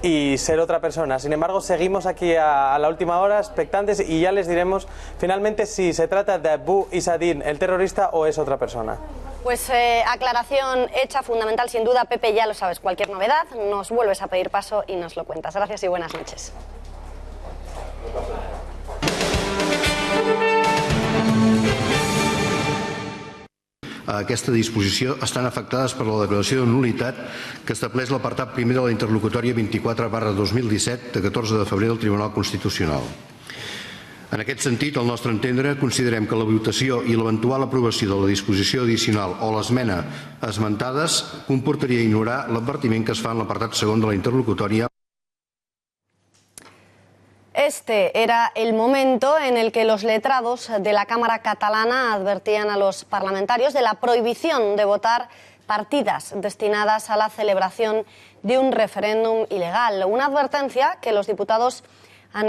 y ser otra persona. Sin embargo, seguimos aquí a la última hora expectantes y ya les diremos finalmente si se trata de Abu Isadin, el terrorista, o es otra persona. Pues aclaración hecha, fundamental sin duda. Pepe, ya lo sabes, cualquier novedad nos vuelves a pedir paso y nos lo cuentas. Gracias y buenas noches. A aquesta disposició estan afectades per la declaració de nul·litat que estableix l'apartat primer de la interlocutòria 24/2017 de 14 de febrer del Tribunal Constitucional. En aquest sentit, al nostre entendre, considerem que la votació i l'eventual aprovació de la disposició addicional o l'esmena esmentades comportaria ignorar l'advertiment que es fa en l'apartat segon de la interlocutòria. Este era el momento en el que los letrados de la Cámara catalana advertían a los parlamentarios de la prohibición de votar partidas destinadas a la celebración de un referéndum ilegal. Una advertencia que los diputados han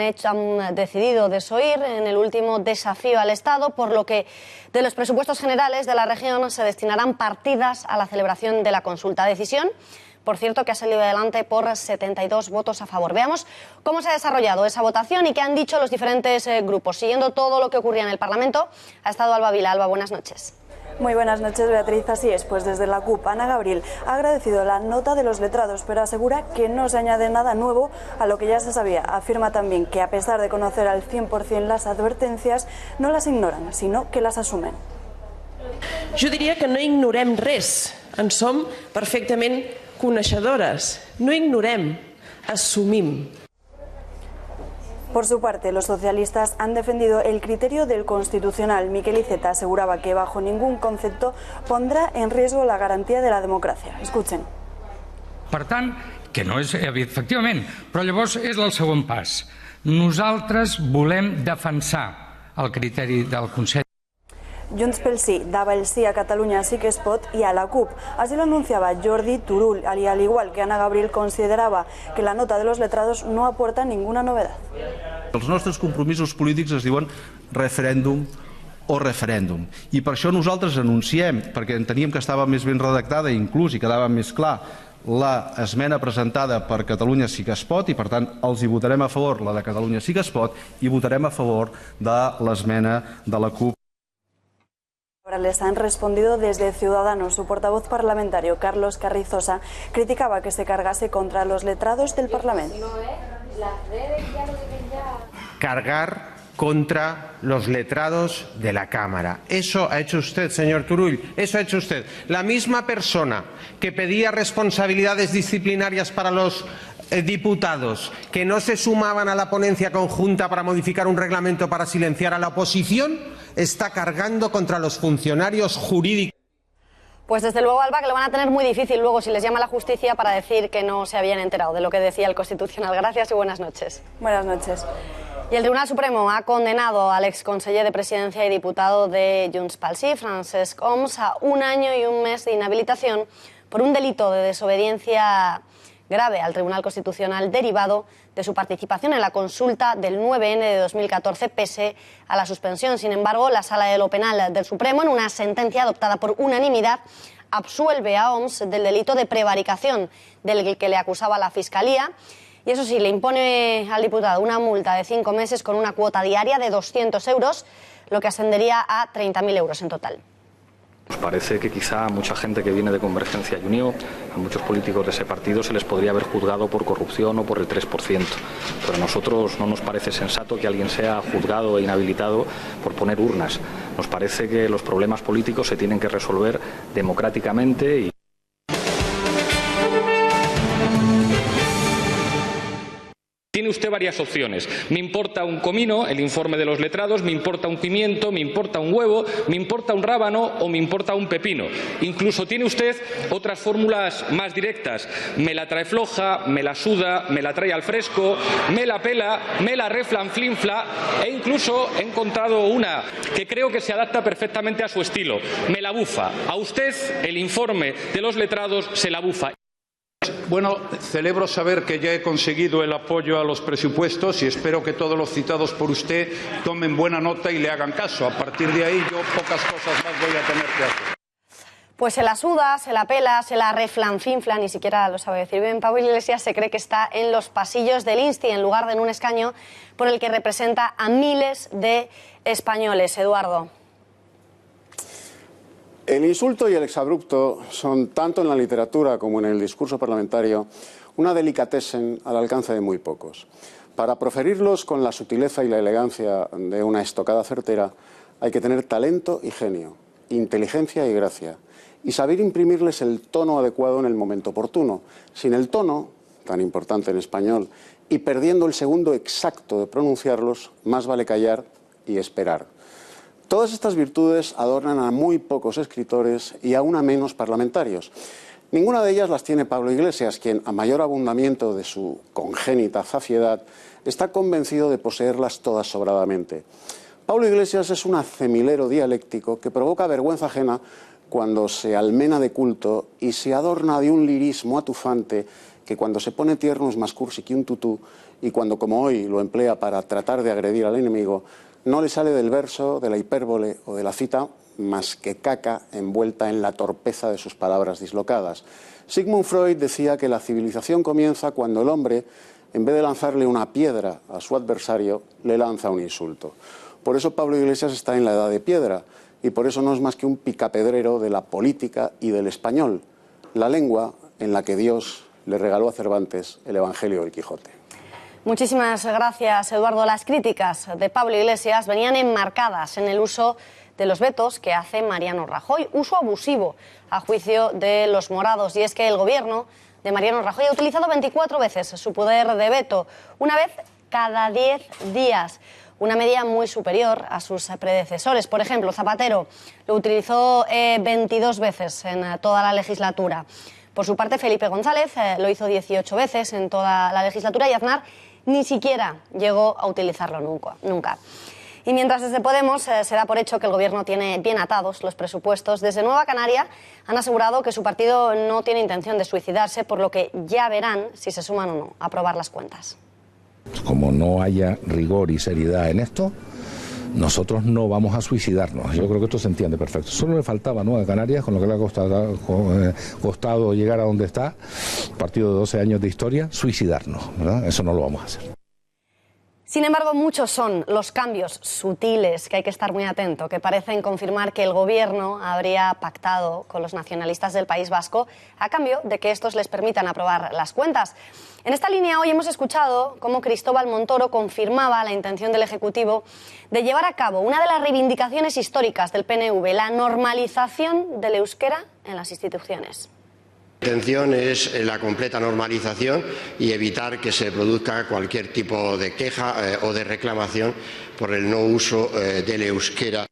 decidido desoír en el último desafío al Estado, por lo que de los presupuestos generales de la región se destinarán partidas a la celebración de la consulta. Decisión, por cierto, que ha salido adelante por 72 votos a favor. Veamos cómo se ha desarrollado esa votación y qué han dicho los diferentes grupos. Siguiendo todo lo que ocurría en el Parlamento, ha estado Alba Vila. Alba, buenas noches. Muy buenas noches, Beatriz. Así es, pues desde la CUP, Ana Gabriel ha agradecido la nota de los letrados, pero asegura que no se añade nada nuevo a lo que ya se sabía. Afirma también que, a pesar de conocer al 100% las advertencias, no las ignoran, sino que las asumen. Jo diria que no ignorem res, en som perfectament coneixedores. No ignorem, assumim. Por su parte, los socialistas han defendido el criterio del Constitucional. Miquel Iceta aseguraba que bajo ningún concepto pondrá en riesgo la garantía de la democràcia. Escuchen. Per tant, que no és, efectivament, però llavors és el segon pas. Nosaltres volem defensar el criteri del Consell. Junts pel Sí daba el sí a Catalunya Sí que es pot y a la CUP. Así lo anunciaba Jordi Turull, y al igual que Ana Gabriel consideraba que la nota de los letrados no aporta ninguna novedad. Els nostres compromisos polítics es diuen referèndum o referèndum. I per això nosaltres anunciem, perquè enteníem que estava més ben redactada inclús i quedava més clar l'esmena presentada per Catalunya Sí que es pot, i per tant els hi votarem a favor la de Catalunya Sí que es pot i votarem a favor de l'esmena de la CUP. Ahora les han respondido desde Ciudadanos. Su portavoz parlamentario, Carlos Carrizosa, criticaba que se cargase contra los letrados del Parlamento. Cargar contra los letrados de la Cámara. Eso ha hecho usted, señor Turull, eso ha hecho usted. La misma persona que pedía responsabilidades disciplinarias para los diputados que no se sumaban a la ponencia conjunta para modificar un reglamento para silenciar a la oposición está cargando contra los funcionarios jurídicos. Pues desde luego, Alba, que lo van a tener muy difícil luego si les llama la justicia para decir que no se habían enterado de lo que decía el Constitucional. Gracias y buenas noches. Buenas noches. Y el Tribunal Supremo ha condenado al exconseller de Presidencia y diputado de Junts pel Sí, Francesc Homs, a 1 año y 1 mes de inhabilitación por un delito de desobediencia grave al Tribunal Constitucional derivado de su participación en la consulta del 9N de 2014 pese a la suspensión. Sin embargo, la Sala de lo Penal del Supremo, en una sentencia adoptada por unanimidad, absuelve a Homs del delito de prevaricación del que le acusaba la Fiscalía. Y eso sí, le impone al diputado una multa de 5 meses con una cuota diaria de 200 euros, lo que ascendería a 30.000 euros en total. Nos parece que quizá a mucha gente que viene de Convergencia y Unió, a muchos políticos de ese partido, se les podría haber juzgado por corrupción o por el 3%. Pero a nosotros no nos parece sensato que alguien sea juzgado e inhabilitado por poner urnas. Nos parece que los problemas políticos se tienen que resolver democráticamente y... Tiene usted varias opciones. Me importa un comino, el informe de los letrados, me importa un pimiento, me importa un huevo, me importa un rábano o me importa un pepino. Incluso tiene usted otras fórmulas más directas. Me la trae floja, me la suda, me la trae al fresco, me la pela, me la reflanflinfla e incluso he encontrado una que creo que se adapta perfectamente a su estilo. Me la bufa. A usted el informe de los letrados se la bufa. Bueno, celebro saber que ya he conseguido el apoyo a los presupuestos y espero que todos los citados por usted tomen buena nota y le hagan caso. A partir de ahí yo pocas cosas más voy a tener que hacer. Pues se la suda, se la pela, se la reflanfinfla, ni siquiera lo sabe decir bien. Pablo Iglesias se cree que está en los pasillos del Insti en lugar de en un escaño por el que representa a miles de españoles. Eduardo. El insulto y el exabrupto son, tanto en la literatura como en el discurso parlamentario, una delicatessen al alcance de muy pocos. Para proferirlos con la sutileza y la elegancia de una estocada certera, hay que tener talento y genio, inteligencia y gracia, y saber imprimirles el tono adecuado en el momento oportuno. Sin el tono, tan importante en español, y perdiendo el segundo exacto de pronunciarlos, más vale callar y esperar. Todas estas virtudes adornan a muy pocos escritores y aún a menos parlamentarios. Ninguna de ellas las tiene Pablo Iglesias, quien, a mayor abundamiento de su congénita zafiedad, está convencido de poseerlas todas sobradamente. Pablo Iglesias es un acemilero dialéctico que provoca vergüenza ajena cuando se almena de culto y se adorna de un lirismo atufante que cuando se pone tierno es más cursi que un tutú y cuando, como hoy, lo emplea para tratar de agredir al enemigo, no le sale del verso, de la hipérbole o de la cita más que caca envuelta en la torpeza de sus palabras dislocadas. Sigmund Freud decía que la civilización comienza cuando el hombre, en vez de lanzarle una piedra a su adversario, le lanza un insulto. Por eso Pablo Iglesias está en la edad de piedra y por eso no es más que un picapedrero de la política y del español, la lengua en la que Dios le regaló a Cervantes el Evangelio del Quijote. Muchísimas gracias, Eduardo. Las críticas de Pablo Iglesias venían enmarcadas en el uso de los vetos que hace Mariano Rajoy, uso abusivo a juicio de los morados. Y es que el gobierno de Mariano Rajoy ha utilizado 24 veces su poder de veto, una vez cada 10 días, una media muy superior a sus predecesores. Por ejemplo, Zapatero lo utilizó 22 veces en toda la legislatura. Por su parte, Felipe González lo hizo 18 veces en toda la legislatura y Aznar ni siquiera llegó a utilizarlo nunca. Y mientras desde Podemos se da por hecho que el gobierno tiene bien atados los presupuestos, desde Nueva Canaria han asegurado que su partido no tiene intención de suicidarse, por lo que ya verán si se suman o no a aprobar las cuentas. Como no haya rigor y seriedad en esto, nosotros no vamos a suicidarnos. Yo creo que esto se entiende perfecto. Solo le faltaba a Nueva Canarias, con lo que le ha costado llegar a donde está, partido de 12 años de historia, suicidarnos, ¿verdad? Eso no lo vamos a hacer. Sin embargo, muchos son los cambios sutiles que hay que estar muy atento, que parecen confirmar que el gobierno habría pactado con los nacionalistas del País Vasco a cambio de que estos les permitan aprobar las cuentas. En esta línea hoy hemos escuchado cómo Cristóbal Montoro confirmaba la intención del Ejecutivo de llevar a cabo una de las reivindicaciones históricas del PNV, la normalización del euskera en las instituciones. La intención es la completa normalización y evitar que se produzca cualquier tipo de queja o de reclamación por el no uso del euskera.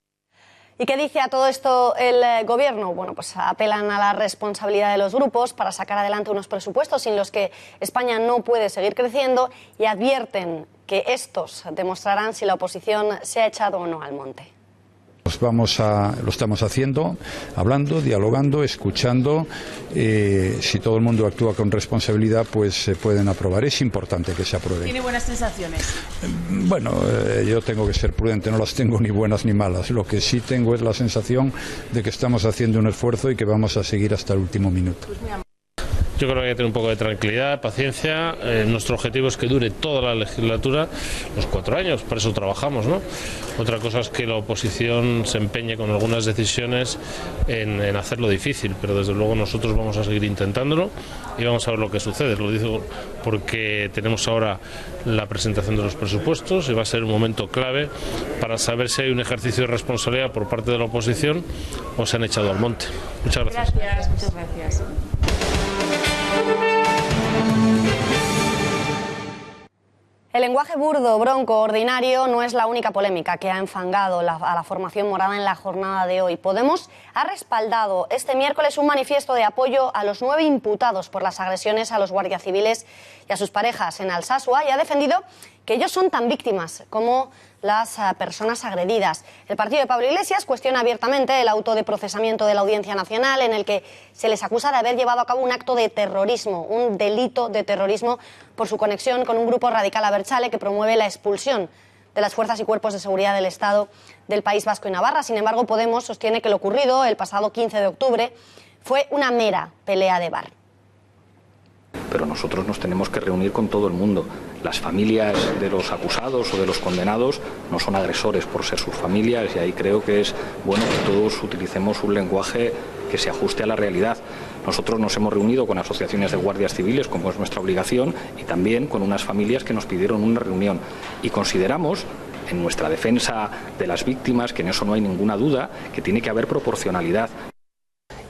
¿Y qué dice a todo esto el Gobierno? Bueno, pues apelan a la responsabilidad de los grupos para sacar adelante unos presupuestos sin los que España no puede seguir creciendo y advierten que estos demostrarán si la oposición se ha echado o no al monte. Lo estamos haciendo, hablando, dialogando, escuchando. Si todo el mundo actúa con responsabilidad, pues se pueden aprobar. Es importante que se aprueben. ¿Tiene buenas sensaciones? Bueno, yo tengo que ser prudente, no las tengo ni buenas ni malas. Lo que sí tengo es la sensación de que estamos haciendo un esfuerzo y que vamos a seguir hasta el último minuto. Yo creo que hay que tener un poco de tranquilidad, paciencia. Nuestro objetivo es que dure toda la legislatura, los 4 años, por eso trabajamos, ¿no? Otra cosa es que la oposición se empeñe con algunas decisiones en hacerlo difícil, pero desde luego nosotros vamos a seguir intentándolo y vamos a ver lo que sucede. Lo digo porque tenemos ahora la presentación de los presupuestos y va a ser un momento clave para saber si hay un ejercicio de responsabilidad por parte de la oposición o se han echado al monte. Muchas gracias. Muchas gracias. El lenguaje burdo, bronco, ordinario no es la única polémica que ha enfangado a la formación morada en la jornada de hoy. Podemos ha respaldado este miércoles un manifiesto de apoyo a los 9 imputados por las agresiones a los guardias civiles y a sus parejas en Alsasua y ha defendido que ellos son tan víctimas como las personas agredidas. El partido de Pablo Iglesias cuestiona abiertamente el auto de procesamiento de la Audiencia Nacional en el que se les acusa de haber llevado a cabo un acto de terrorismo, un delito de terrorismo por su conexión con un grupo radical abertzale que promueve la expulsión de las fuerzas y cuerpos de seguridad del Estado del País Vasco y Navarra. Sin embargo, Podemos sostiene que lo ocurrido el pasado 15 de octubre fue una mera pelea de bar. Pero nosotros nos tenemos que reunir con todo el mundo. Las familias de los acusados o de los condenados no son agresores por ser sus familias y ahí creo que es bueno que todos utilicemos un lenguaje que se ajuste a la realidad. Nosotros nos hemos reunido con asociaciones de guardias civiles, como es nuestra obligación, y también con unas familias que nos pidieron una reunión. Y consideramos, en nuestra defensa de las víctimas, que en eso no hay ninguna duda, que tiene que haber proporcionalidad.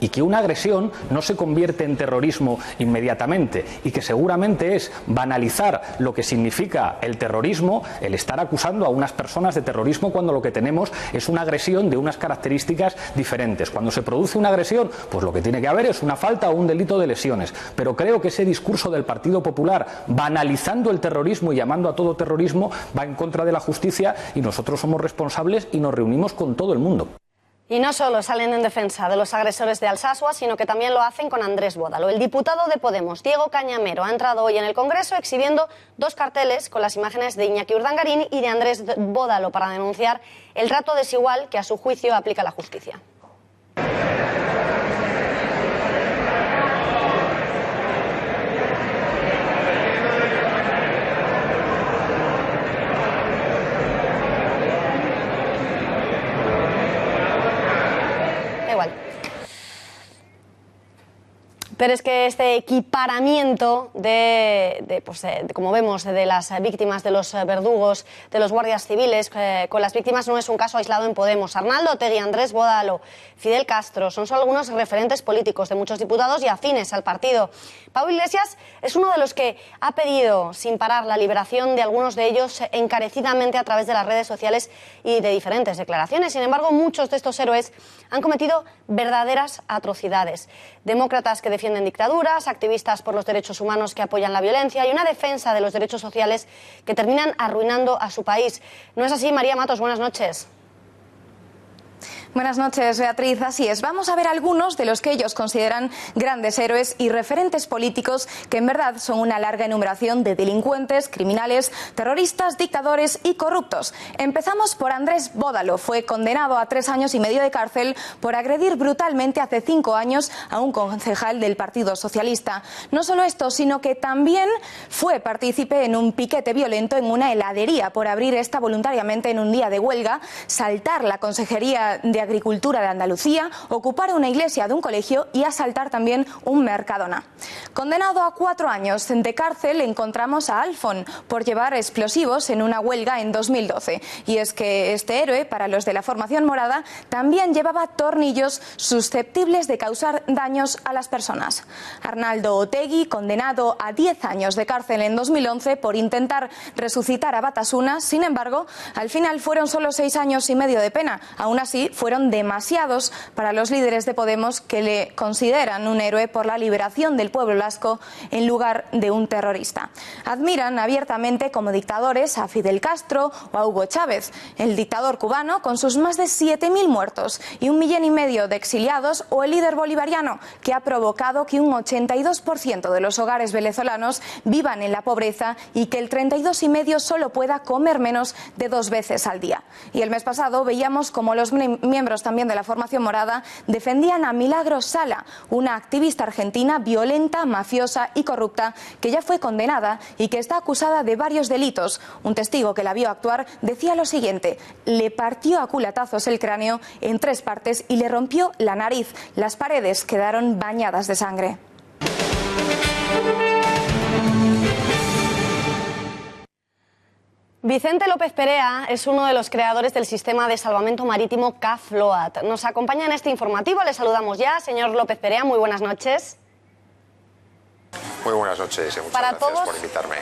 Y que una agresión no se convierte en terrorismo inmediatamente y que seguramente es banalizar lo que significa el terrorismo, el estar acusando a unas personas de terrorismo cuando lo que tenemos es una agresión de unas características diferentes. Cuando se produce una agresión, pues lo que tiene que haber es una falta o un delito de lesiones. Pero creo que ese discurso del Partido Popular, banalizando el terrorismo y llamando a todo terrorismo, va en contra de la justicia y nosotros somos responsables y nos reunimos con todo el mundo. Y no solo salen en defensa de los agresores de Alsasua, sino que también lo hacen con Andrés Bódalo. El diputado de Podemos, Diego Cañamero, ha entrado hoy en el Congreso exhibiendo 2 carteles con las imágenes de Iñaki Urdangarín y de Andrés Bódalo para denunciar el trato desigual que a su juicio aplica la justicia. Pero es que este equiparamiento como vemos, de las víctimas, de los verdugos, de los guardias civiles con las víctimas no es un caso aislado en Podemos. Arnaldo Otegi, Andrés Bódalo, Fidel Castro son solo algunos referentes políticos de muchos diputados y afines al partido. Pablo Iglesias es uno de los que ha pedido sin parar la liberación de algunos de ellos encarecidamente a través de las redes sociales y de diferentes declaraciones. Sin embargo, muchos de estos héroes han cometido verdaderas atrocidades. Demócratas que defienden dictaduras, activistas por los derechos humanos que apoyan la violencia y una defensa de los derechos sociales que terminan arruinando a su país. ¿No es así, María Matos? Buenas noches. Buenas noches, Beatriz. Así es. Vamos a ver algunos de los que ellos consideran grandes héroes y referentes políticos que en verdad son una larga enumeración de delincuentes, criminales, terroristas, dictadores y corruptos. Empezamos por Andrés Bódalo. Fue condenado a 3 años y medio de cárcel por agredir brutalmente hace 5 años a un concejal del Partido Socialista. No solo esto, sino que también fue partícipe en un piquete violento en una heladería por abrir esta voluntariamente en un día de huelga, saltar la Consejería de Agricultura de Andalucía, ocupar una iglesia de un colegio y asaltar también un Mercadona. Condenado a 4 años de cárcel encontramos a Alfon por llevar explosivos en una huelga en 2012. Y es que este héroe, para los de la formación morada, también llevaba tornillos susceptibles de causar daños a las personas. Arnaldo Otegui, condenado a 10 años de cárcel en 2011 por intentar resucitar a Batasuna, sin embargo, al final fueron solo 6 años y medio de pena. Aún así, fueron demasiados para los líderes de Podemos, que le consideran un héroe por la liberación del pueblo vasco en lugar de un terrorista. Admiran abiertamente como dictadores a Fidel Castro o a Hugo Chávez, el dictador cubano con sus más de 7.000 muertos y 1,5 millones de exiliados, o el líder bolivariano, que ha provocado que un 82% de los hogares venezolanos vivan en la pobreza y que el 32,5% solo pueda comer menos de 2 veces al día. Y el mes pasado veíamos como los miembros también de la formación morada defendían a Milagros Sala, una activista argentina violenta, mafiosa y corrupta que ya fue condenada y que está acusada de varios delitos. Un testigo que la vio actuar decía lo siguiente: le partió a culatazos el cráneo en 3 partes y le rompió la nariz. Las paredes quedaron bañadas de sangre. Vicente López Perea es uno de los creadores del sistema de salvamento marítimo CAFLOAT. Nos acompaña en este informativo, le saludamos ya. Señor López Perea, muy buenas noches. Muy buenas noches y muchas gracias por invitarme.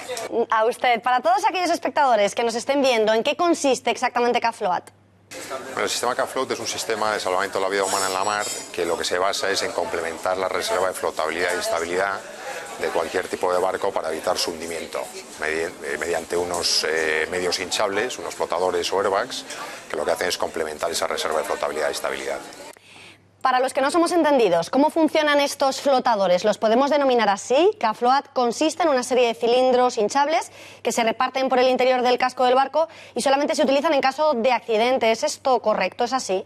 A usted. Para todos aquellos espectadores que nos estén viendo, ¿en qué consiste exactamente CAFLOAT? Bueno, el sistema CAFLOAT es un sistema de salvamento de la vida humana en la mar que lo que se basa es en complementar la reserva de flotabilidad y estabilidad de cualquier tipo de barco para evitar su hundimiento mediante unos medios hinchables, unos flotadores o airbags, que lo que hacen es complementar esa reserva de flotabilidad y estabilidad. Para los que no somos entendidos, ¿cómo funcionan estos flotadores? ¿Los podemos denominar así? CAFLOAT consiste en una serie de cilindros hinchables que se reparten por el interior del casco del barco y solamente se utilizan en caso de accidente. ¿Es esto correcto? ¿Es así?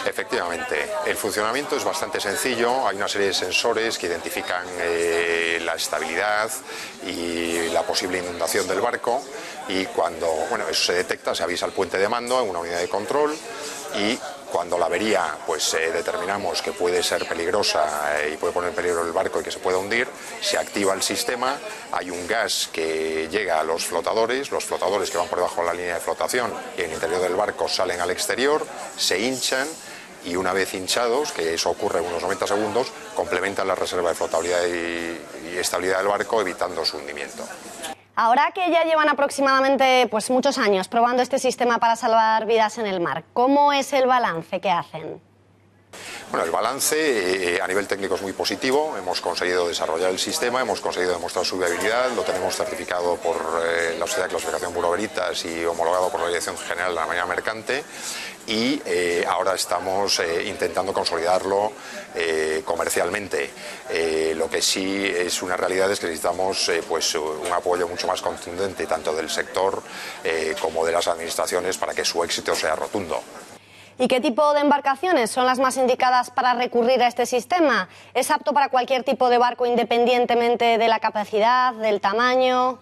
Efectivamente, el funcionamiento es bastante sencillo. Hay una serie de sensores que identifican la estabilidad y la posible inundación del barco, y cuando eso se detecta, se avisa al puente de mando en una unidad de control, y cuando la avería determinamos que puede ser peligrosa y puede poner en peligro el barco y que se pueda hundir, se activa el sistema. Hay un gas que llega a los flotadores que van por debajo de la línea de flotación y en el interior del barco salen al exterior, se hinchan, y una vez hinchados, que eso ocurre en unos 90 segundos, complementan la reserva de flotabilidad y estabilidad del barco, evitando su hundimiento. Ahora que ya llevan aproximadamente muchos años probando este sistema para salvar vidas en el mar, ¿cómo es el balance que hacen? Bueno, el balance a nivel técnico es muy positivo. Hemos conseguido desarrollar el sistema, hemos conseguido demostrar su viabilidad, lo tenemos certificado por la Sociedad de Clasificación Bureau Veritas y homologado por la Dirección General de la Marina Mercante, y ahora estamos intentando consolidarlo comercialmente. Lo que sí es una realidad es que necesitamos un apoyo mucho más contundente tanto del sector como de las administraciones para que su éxito sea rotundo. ¿Y qué tipo de embarcaciones son las más indicadas para recurrir a este sistema? ¿Es apto para cualquier tipo de barco independientemente de la capacidad, del tamaño?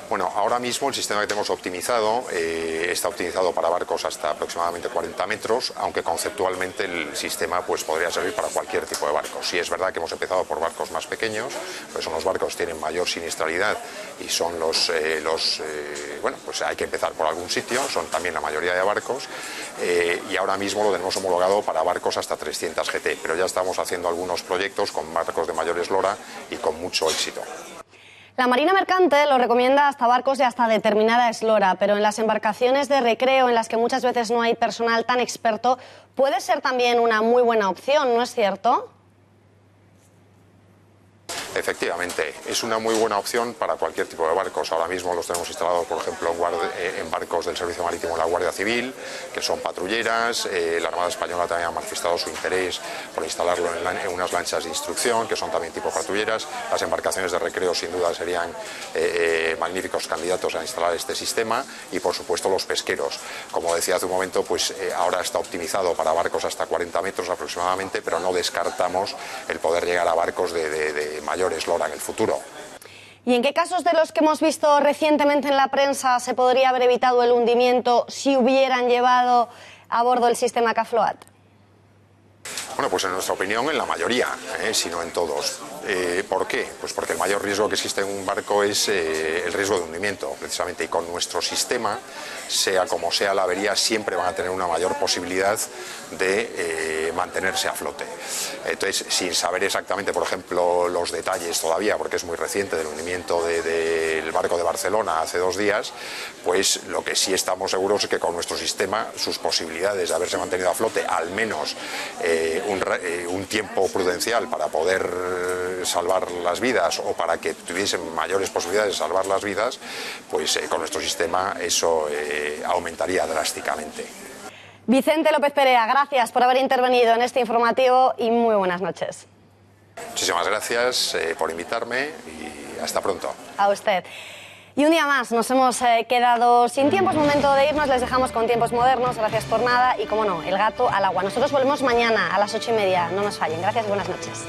Bueno, ahora mismo el sistema que tenemos optimizado está optimizado para barcos hasta aproximadamente 40 metros, aunque conceptualmente el sistema podría servir para cualquier tipo de barco. Sí es verdad que hemos empezado por barcos más pequeños, pues son los barcos que tienen mayor siniestralidad y son hay que empezar por algún sitio, son también la mayoría de barcos, y ahora mismo lo tenemos homologado para barcos hasta 300 GT, pero ya estamos haciendo algunos proyectos con barcos de mayor eslora y con mucho éxito. La Marina Mercante lo recomienda hasta barcos de hasta determinada eslora, pero en las embarcaciones de recreo, en las que muchas veces no hay personal tan experto, puede ser también una muy buena opción, ¿no es cierto? Efectivamente, es una muy buena opción para cualquier tipo de barcos. Ahora mismo los tenemos instalados, por ejemplo, en barcos del Servicio Marítimo de la Guardia Civil, que son patrulleras. La Armada Española también ha manifestado su interés por instalarlo en unas lanchas de instrucción, que son también tipo patrulleras. Las embarcaciones de recreo, sin duda, serían magníficos candidatos a instalar este sistema, y, por supuesto, los pesqueros. Como decía hace un momento, ahora está optimizado para barcos hasta 40 metros aproximadamente, pero no descartamos el poder llegar a barcos de mayor eslora en el futuro. ¿Y en qué casos de los que hemos visto recientemente en la prensa se podría haber evitado el hundimiento si hubieran llevado a bordo del sistema Cafloat? Bueno, pues en nuestra opinión en la mayoría, si no en todos. ¿Por qué? Pues porque el mayor riesgo que existe en un barco es el riesgo de hundimiento, precisamente, y con nuestro sistema, sea como sea la avería, siempre van a tener una mayor posibilidad de mantenerse a flote. Entonces, sin saber exactamente, por ejemplo, los detalles todavía, porque es muy reciente, del hundimiento del barco de Barcelona hace 2 días, pues lo que sí estamos seguros es que con nuestro sistema, sus posibilidades de haberse mantenido a flote, al menos un tiempo prudencial para poder salvar las vidas o para que tuviesen mayores posibilidades de salvar las vidas, pues con nuestro sistema eso aumentaría drásticamente. Vicente López Perea, gracias por haber intervenido en este informativo y muy buenas noches. Muchísimas gracias por invitarme y hasta pronto. A usted. Y un día más nos hemos quedado sin tiempo, es momento de irnos, les dejamos con Tiempos Modernos, gracias por nada y, como no, el gato al agua. Nosotros volvemos mañana a las 8:30, no nos fallen. Gracias y buenas noches.